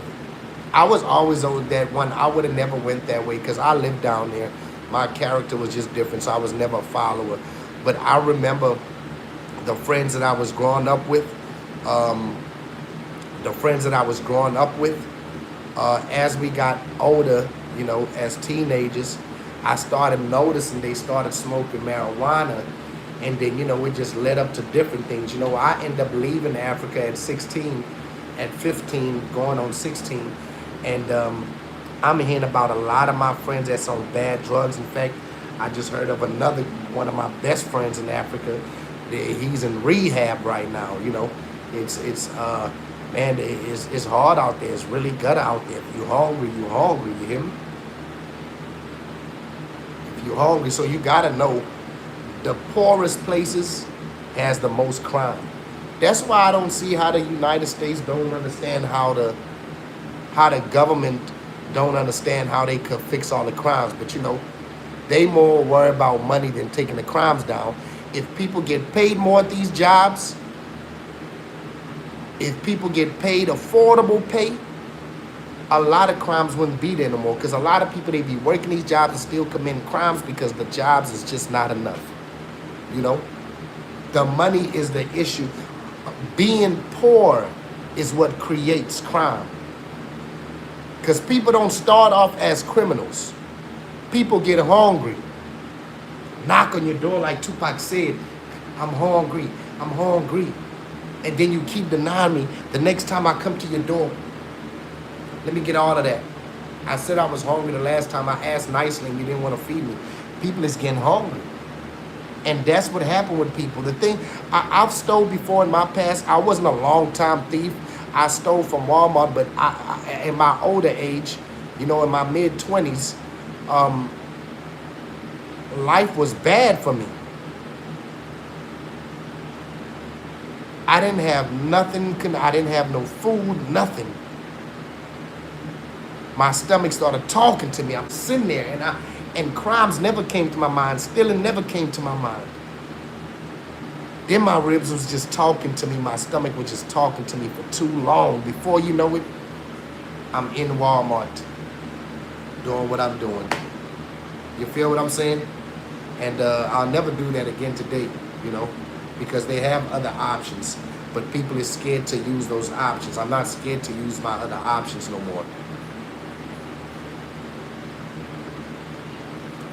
[SPEAKER 1] I was always on that one. I would have never went that way because I lived down there. My character was just different, so I was never a follower. But I remember the friends that I was growing up with, as we got older, you know, as teenagers, I started noticing they started smoking marijuana. And then, you know, it just led up to different things. You know, I ended up leaving Africa at 16, at 15, going on 16. And I'm hearing about a lot of my friends that's on bad drugs. In fact, I just heard of another one of my best friends in Africa. He's in rehab right now, you know. Man, it's hard out there. It's really gut out there. If you're hungry, you hear me? If you're hungry, so you gotta know the poorest places has the most crime. That's why I don't see how the United States don't understand how the government don't understand how they could fix all the crimes. But you know, they more worry about money than taking the crimes down. If people get paid more at these jobs, if people get paid affordable pay, a lot of crimes wouldn't be there no more. Because a lot of people, they be working these jobs and still committing crimes because the jobs is just not enough. You know, the money is the issue. Being poor is what creates crime. Because people don't start off as criminals. People get hungry. Knock on your door like Tupac said, I'm hungry, I'm hungry. And then you keep denying me. The next time I come to your door, let me get all of that. I said I was hungry the last time. I asked nicely and you didn't want to feed me. People is getting hungry. And that's what happened with people. The thing, I've stole before in my past. I wasn't a long-time thief. I stole from Walmart, but in my older age, you know, in my mid-20s, life was bad for me. I didn't have nothing. I didn't have no food, nothing. My stomach started talking to me. I'm sitting there, and crimes never came to my mind. Stealing never came to my mind. Then my ribs was just talking to me. My stomach was just talking to me for too long. Before you know it, I'm in Walmart doing what I'm doing. You feel what I'm saying? And I'll never do that again today, you know, because they have other options. But people are scared to use those options. I'm not scared to use my other options no more.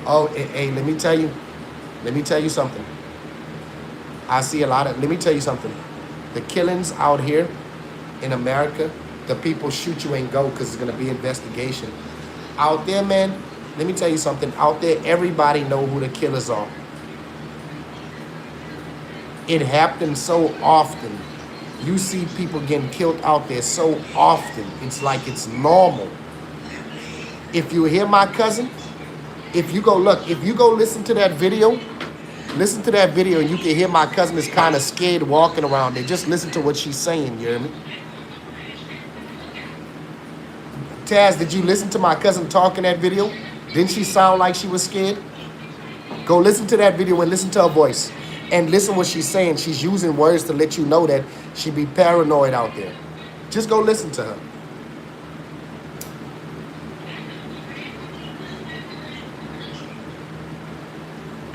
[SPEAKER 1] Oh, hey, let me tell you something. I see a lot of, let me tell you something. The killings out here in America, the people shoot you and go because it's going to be investigation. Out there, man, let me tell you something. Out there, everybody know who the killers are. It happens so often. You see people getting killed out there so often. It's like it's normal. If you hear my cousin, if you go listen to that video, and you can hear my cousin is kind of scared walking around there. Just listen to what she's saying, you hear me? Taz, did you listen to my cousin talk in that video? Didn't she sound like she was scared? Go listen to that video and listen to her voice. And listen what she's saying. She's using words to let you know that she be paranoid out there. Just go listen to her.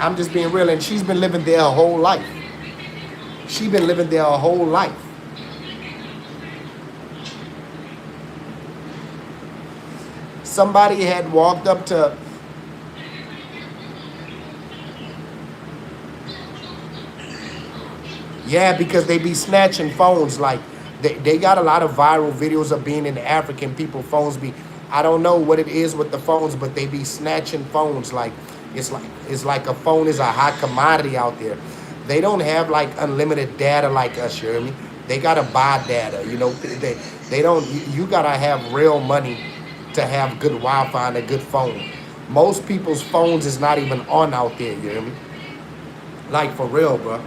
[SPEAKER 1] I'm just being real. And she's been living there her whole life. She's been living there her whole life. Somebody had walked up to... Yeah, because they be snatching phones. Like, they got a lot of viral videos of being in African people. Phones be... I don't know what it is with the phones, but they be snatching phones. Like, it's like a phone is a hot commodity out there. They don't have, like, unlimited data like us, you hear me? They got to buy data, you know? They don't... You got to have real money to have good Wi-Fi and a good phone. Most people's phones is not even on out there, you hear me? Like, for real, bro.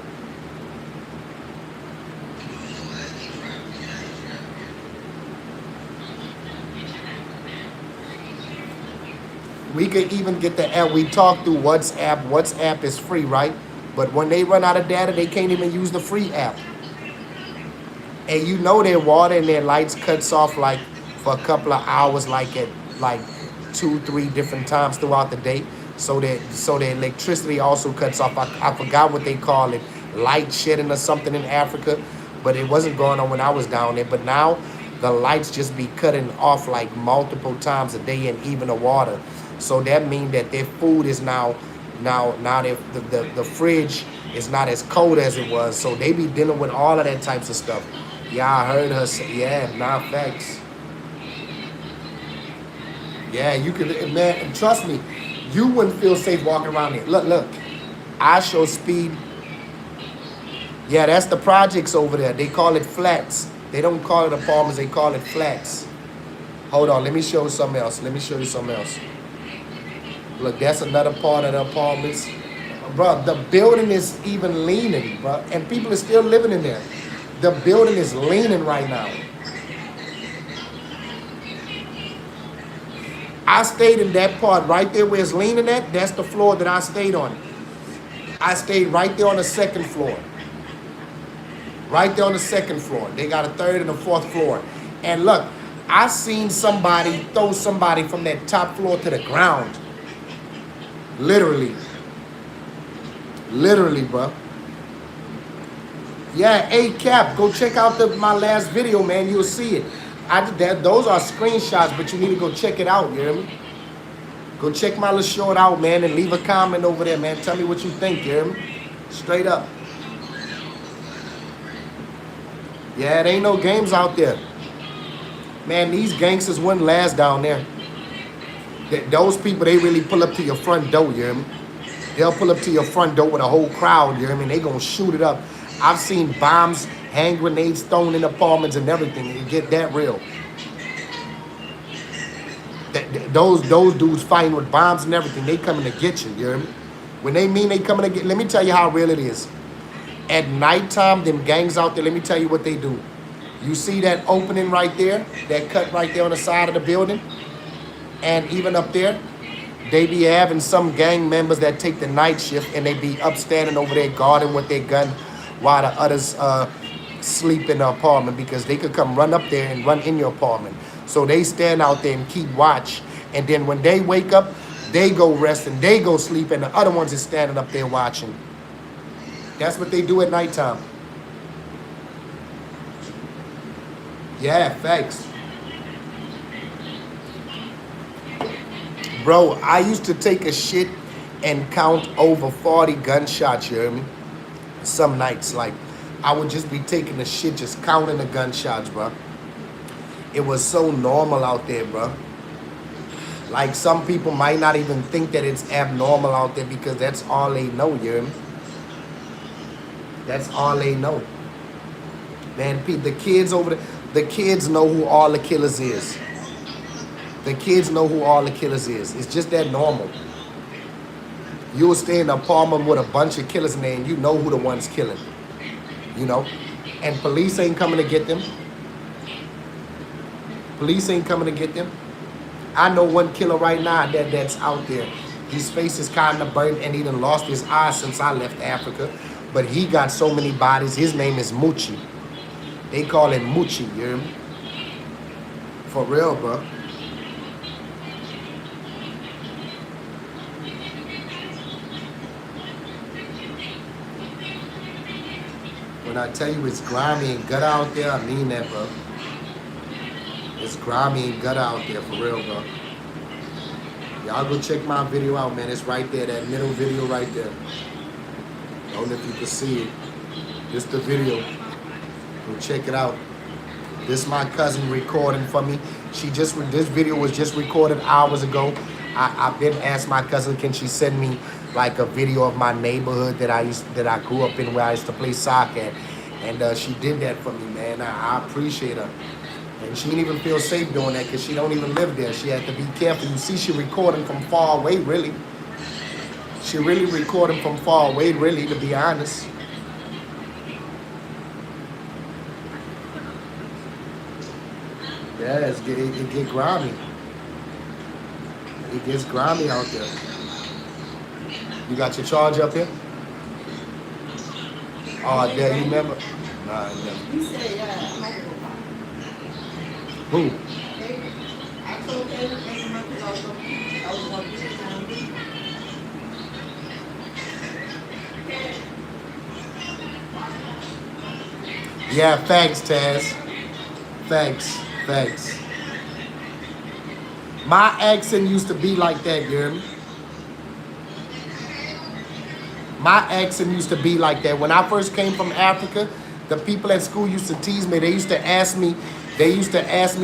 [SPEAKER 1] We could even get the app. We talk through WhatsApp. WhatsApp is free, right? But when they run out of data, they can't even use the free app. And you know their water and their lights cuts off like for a couple of hours, like at like 2-3 different times throughout the day. So the electricity also cuts off. I forgot what they call it, light shedding or something in Africa, but it wasn't going on when I was down there. But now the lights just be cutting off like multiple times a day, and even the water. So that means that their food is now the fridge is not as cold as it was. So they be dealing with all of that types of stuff. Yeah, I heard her say, yeah, facts. Yeah, you can, man, trust me, you wouldn't feel safe walking around here. Look, I show speed. Yeah, that's the projects over there. They call it flats. They don't call it apartments, they call it flats. Hold on, let me show you something else. Look, that's another part of the apartments. Bro, the building is even leaning, bro, and people are still living in there. The building is leaning right now. I stayed in that part right there where it's leaning at. That's the floor that I stayed on. I stayed right there on the second floor. Right there on the second floor. They got a third and a fourth floor. And look, I seen somebody throw somebody from that top floor to the ground. Literally. Literally, bro. Yeah, hey, Cap, go check out my last video, man. You'll see it. Those are screenshots, but you need to go check it out, you hear me? Go check my little short out, man, and leave a comment over there, man. Tell me what you think, you hear me? Straight up. Yeah, it ain't no games out there. Man, these gangsters wouldn't last down there. Those people, they really pull up to your front door, you hear me? They'll pull up to your front door with a whole crowd, you hear me? They gonna shoot it up. I've seen bombs, hand grenades thrown in apartments and everything. It get that real. Those dudes fighting with bombs and everything, they coming to get you, you hear me? When they mean they coming to get, let me tell you how real it is. At nighttime, them gangs out there, let me tell you what they do. You see that opening right there, that cut right there on the side of the building? And even up there, they be having some gang members that take the night shift and they be up standing over there guarding with their gun while the others sleep in the apartment, because they could come run up there and run in your apartment. So they stand out there and keep watch. And then when they wake up, they go rest and they go sleep, and the other ones is standing up there watching. That's what they do at nighttime. Yeah, facts. Bro, I used to take a shit and count over 40 gunshots, you hear me? Some nights, like, I would just be taking the shit, just counting the gunshots, bro. It was so normal out there, bro. Like some people might not even think that it's abnormal out there because that's all they know, you hear me? That's all they know. Man, the kids over there, the kids know who all the killers is. The kids know who all the killers is. It's just that normal. You'll stay in an apartment with a bunch of killers in there and you know who the one's killing. You know? And police ain't coming to get them. Police ain't coming to get them. I know one killer right now that's out there. His face is kind of burnt and he done lost his eyes since I left Africa. But he got so many bodies. His name is Muchi. They call him Muchi, you hear me? For real, bro. When I tell you it's grimy and gut out there, I mean that, bro. It's grimy and gut out there, for real, bro. Y'all go check my video out, man. It's right there, that middle video right there. I don't know if you can see it. This the video. Go check it out. This my cousin recording for me. This video was just recorded hours ago. I've been asked my cousin, can she send me like a video of my neighborhood that I grew up in, where I used to play soccer at. And she did that for me, man. I appreciate her. And she didn't even feel safe doing that because she don't even live there. She had to be careful. You see, she recording from far away, really. She really recording from far away, really, to be honest. Yeah, it get grimy. It gets grimy out there. You got your charger up here? Oh, yeah, you remember? Nah, I never.
[SPEAKER 2] You said, I might go buy.
[SPEAKER 1] Who?
[SPEAKER 2] I told David every month ago, I was going to do it down there.
[SPEAKER 1] Yeah, thanks, Taz. Thanks. My accent used to be like that, you hear me? My accent used to be like that. When I first came from Africa, the people at school used to tease me. They used to ask me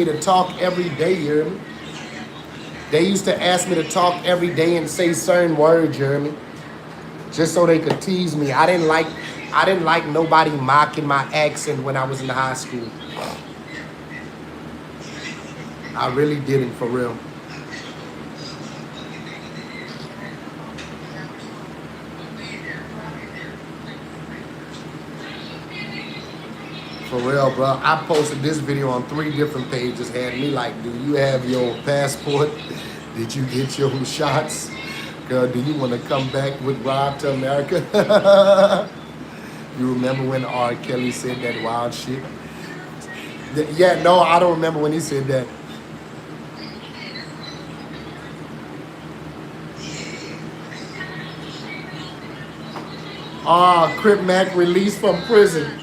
[SPEAKER 1] to talk every day, you hear me? They used to ask me to talk every day and say certain words, you hear me? Just so they could tease me. I didn't like nobody mocking my accent when I was in high school. I really didn't, for real. For real, bro. I posted this video on 3 different pages. Had me like, do you have your passport? Did you get your shots? Girl, do you want to come back with Rob to America? You remember when R. Kelly said that wild shit? Yeah, no, I don't remember when he said that. Crip Mac released from prison.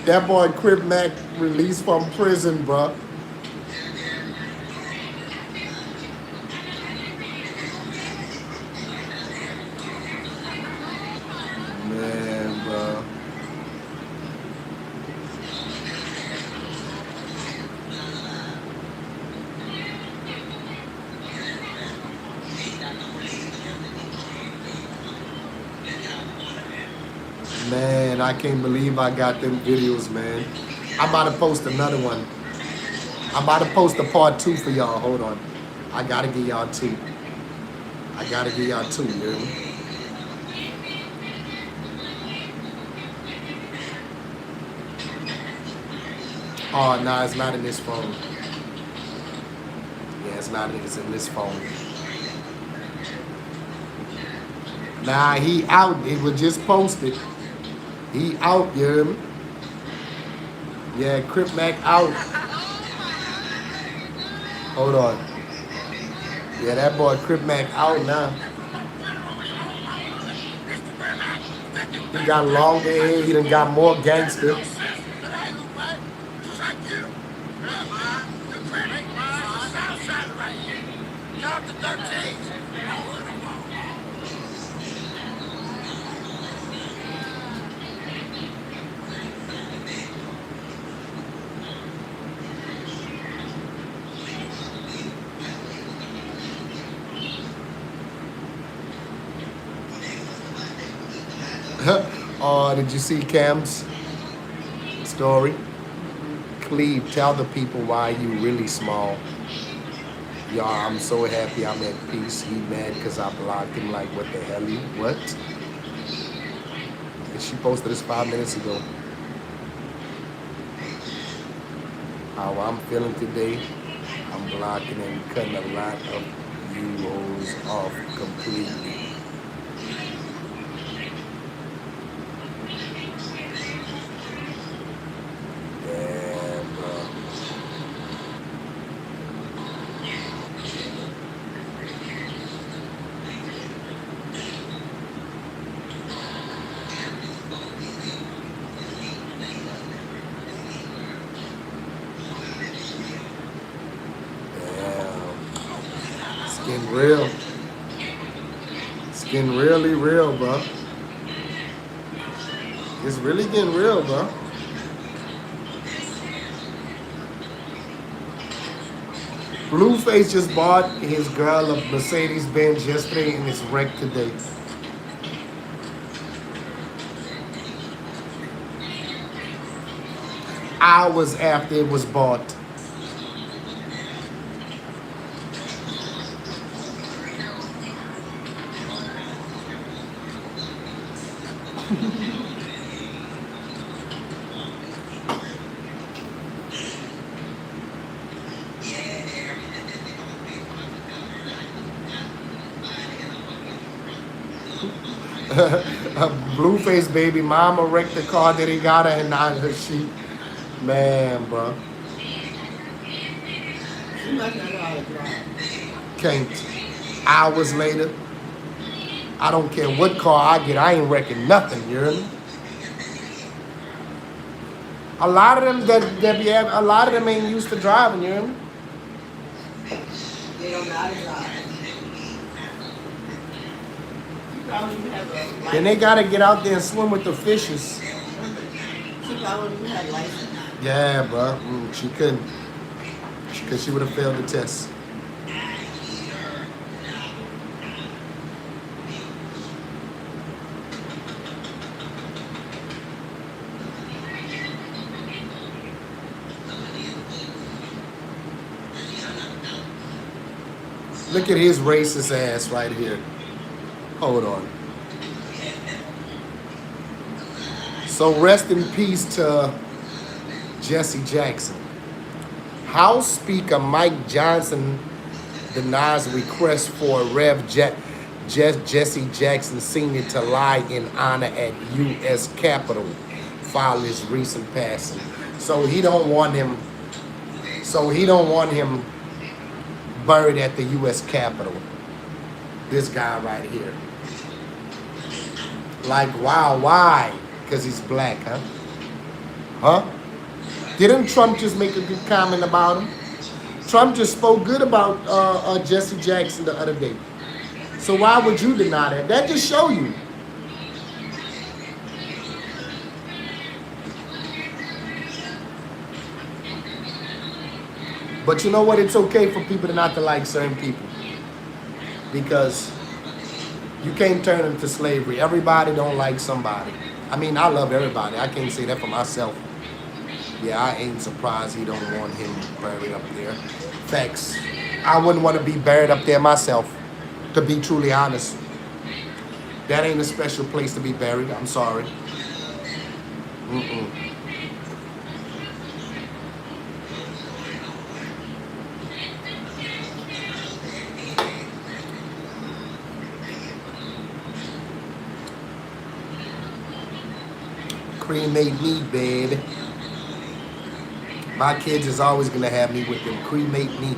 [SPEAKER 1] That boy Crip Mac released from prison, bro. Man, bro. Man, I can't believe I got them videos, man. I'm about to post another one. I'm about to post a part 2 for y'all. Hold on. I gotta give y'all 2. I gotta give y'all 2, you hear me? Oh, no, it's not in this phone. Yeah, it's in this phone. Nah, he out. It was just posted. He out, you hear me? Yeah, Crip Mac out. Hold on. Yeah, that boy Crip Mac out now. He got longer hair. He done got more gangster. Did you see Cam's story? Cleve, tell the people why you really small. Y'all, I'm so happy I'm at peace. He mad because I blocked him. Like, what the hell? What? And she posted this 5 minutes ago. How I'm feeling today. I'm blocking and cutting a lot of you hoes off completely. Yeah, bro. Damn. It's getting real. It's getting really real, bro. It's really getting real, bro. Blueface just bought his girl a Mercedes-Benz yesterday and it's wrecked today. Hours after it was bought. Blueface baby mama wrecked the car that he got her and now she, man, bro.
[SPEAKER 2] She must not know how to drive.
[SPEAKER 1] Can't. Hours later, I don't care what car I get, I ain't wrecking nothing, you hear me? A lot of them a lot of them ain't used to driving, you hear me?
[SPEAKER 2] They don't know how to drive. She probably even have a license.
[SPEAKER 1] Then they gotta get out there and swim with the fishes.
[SPEAKER 2] She probably even have a license.
[SPEAKER 1] Yeah, bro. She couldn't. Because she would have failed the test. Look at his racist ass right here. Hold on. So rest in peace to Jesse Jackson. House Speaker Mike Johnson denies request for Rev. Jesse Jackson Sr. to lie in honor at U.S. Capitol following his recent passing. So he don't want him. Buried at the U.S. Capitol. This guy right here. Like, wow, why? Because he's black, huh? Huh? Didn't Trump just make a good comment about him? Trump just spoke good about Jesse Jackson the other day. So why would you deny that? That just show you. But you know what? It's okay for people to not to like certain people. Because you can't turn them to slavery. Everybody don't like somebody. I mean, I love everybody. I can't say that for myself. Yeah, I ain't surprised he don't want him buried up there. Facts. I wouldn't want to be buried up there myself, to be truly honest. That ain't a special place to be buried. I'm sorry. Cremate me, baby. My kids is always gonna have me with them. Cremate me.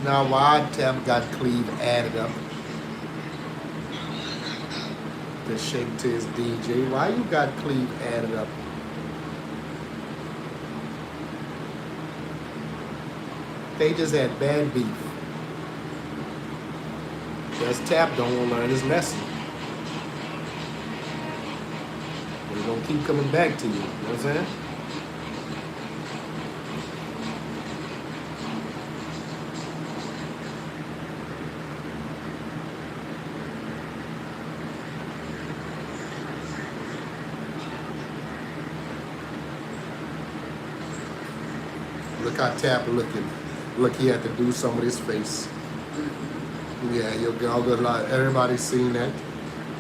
[SPEAKER 1] Now why tab got Cleve added up? the shake to his DJ. Why you got Cleve added up? They just had bad beef. That's Tap don't want to learn his lesson. He's going to keep coming back to you. You know what I'm saying? Look how Tap looking. Look, he had to do some with his face. Yeah, your girl good lot. Everybody's seen that.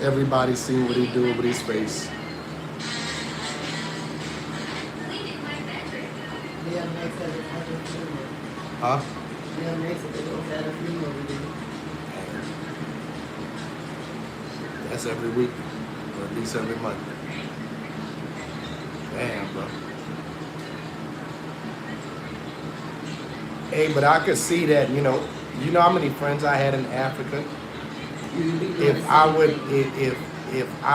[SPEAKER 1] Everybody's seen what he do with his face.
[SPEAKER 2] Yeah, next at the funeral.
[SPEAKER 1] Huh?
[SPEAKER 2] Yeah, next at the funeral.
[SPEAKER 1] That's every week, or at least every month. Damn, bro. Hey, but I could see that, you know how many friends I had in Africa? If I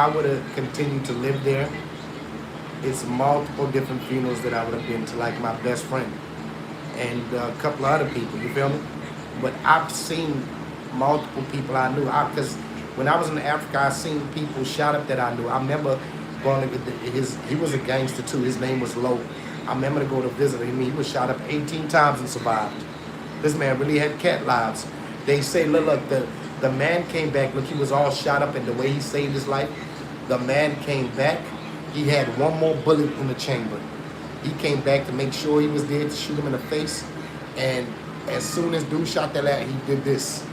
[SPEAKER 1] would have continued to live there, it's multiple different funerals that I would have been to, like my best friend and a couple of other people, you feel me? But I've seen multiple people I knew. Because when I was in Africa, I seen people shot up that I knew. I remember going to he was a gangster too. His name was Low. I remember to go to visit him. He was shot up 18 times and survived. This man really had cat lives. They say, look, the man came back. Look, he was all shot up, and the way he saved his life, the man came back. He had one more bullet in the chamber. He came back to make sure he was there to shoot him in the face. And as soon as dude shot that lad, he did this,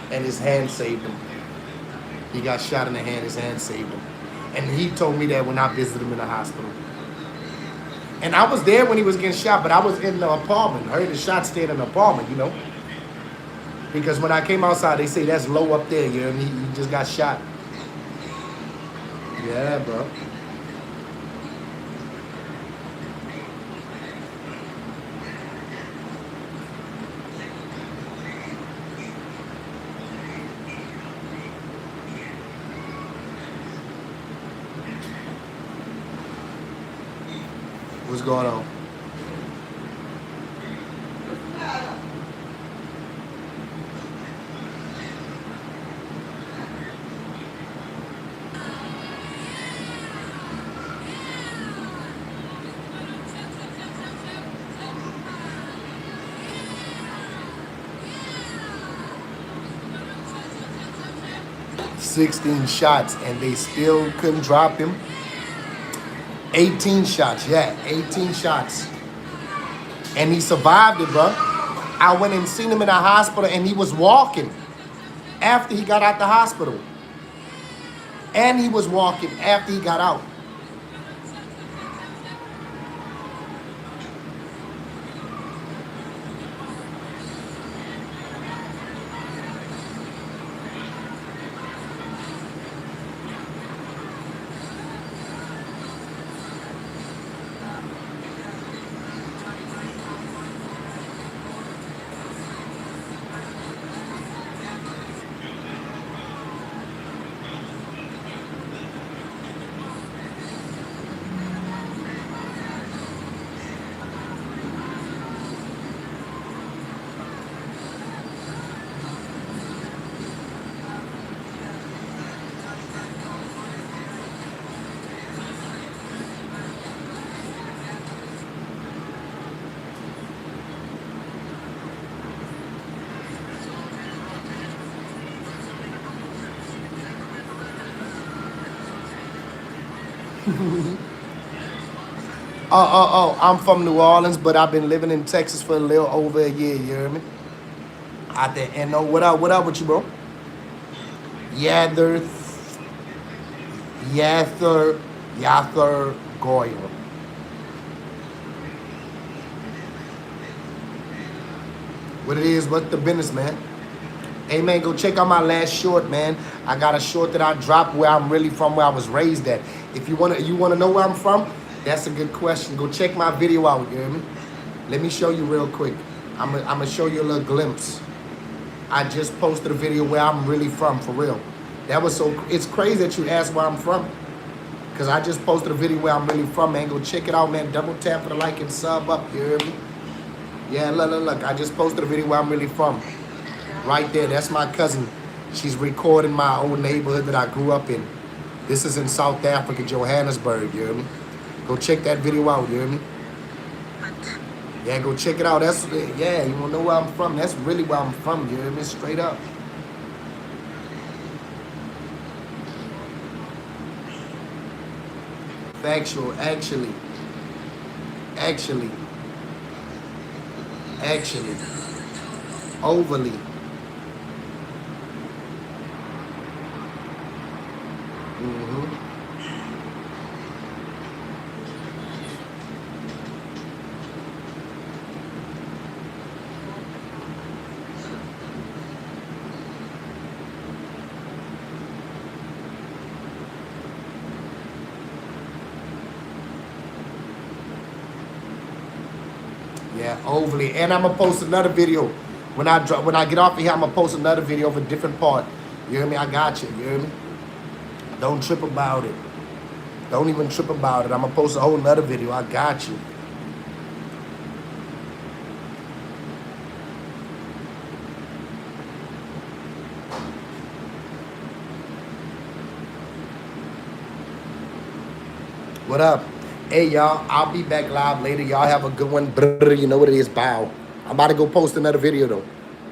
[SPEAKER 1] and his hand saved him. He got shot in the hand. His hand saved him. And he told me that when I visited him in the hospital. And I was there when he was getting shot, but I was in the apartment. I heard the shot stayed in the apartment, you know. Because when I came outside, they say that's Low up there, you know, and he just got shot. Yeah, bro. What's going on? $16 shots, and they still couldn't drop him. 18 shots, yeah, 18 shots. And he survived it, bro. I went and seen him in the hospital, and he was walking after he got out the hospital. And he was walking after he got out. I'm from New Orleans, but I've been living in Texas for a little over a year, you hear me? Out there, and what up with you, bro? Yather Goyle. What it is, what the business, man? Hey, man, go check out my last short, man. I got a short that I dropped where I'm really from, where I was raised at. If you wanna know where I'm from, that's a good question. Go check my video out, you hear me? Let me show you real quick. I'm gonna show you a little glimpse. I just posted a video where I'm really from, for real. That was so, it's crazy that you asked where I'm from. Because I just posted a video where I'm really from, man. Go check it out, man. Double tap for the like and sub up, you hear me? Yeah, look. I just posted a video where I'm really from. Right there, that's my cousin. She's recording my old neighborhood that I grew up in. This is in South Africa, Johannesburg, you hear me? Go check that video out, you hear me? Yeah, go check it out. That's, yeah, you wanna know where I'm from? That's really where I'm from, you hear me? Straight up. Factual, actually, overly. Mm-hmm. Yeah, overly. And I'm gonna post another video when I get off of here. I'm gonna post another video of a different part. You hear me? I got you. You hear me? Don't trip about it. Don't even trip about it. I'm gonna post a whole nother video. I got you. What up? Hey, y'all. I'll be back live later. Y'all have a good one. Brr, you know what it is. Bow. I'm about to go post another video, though.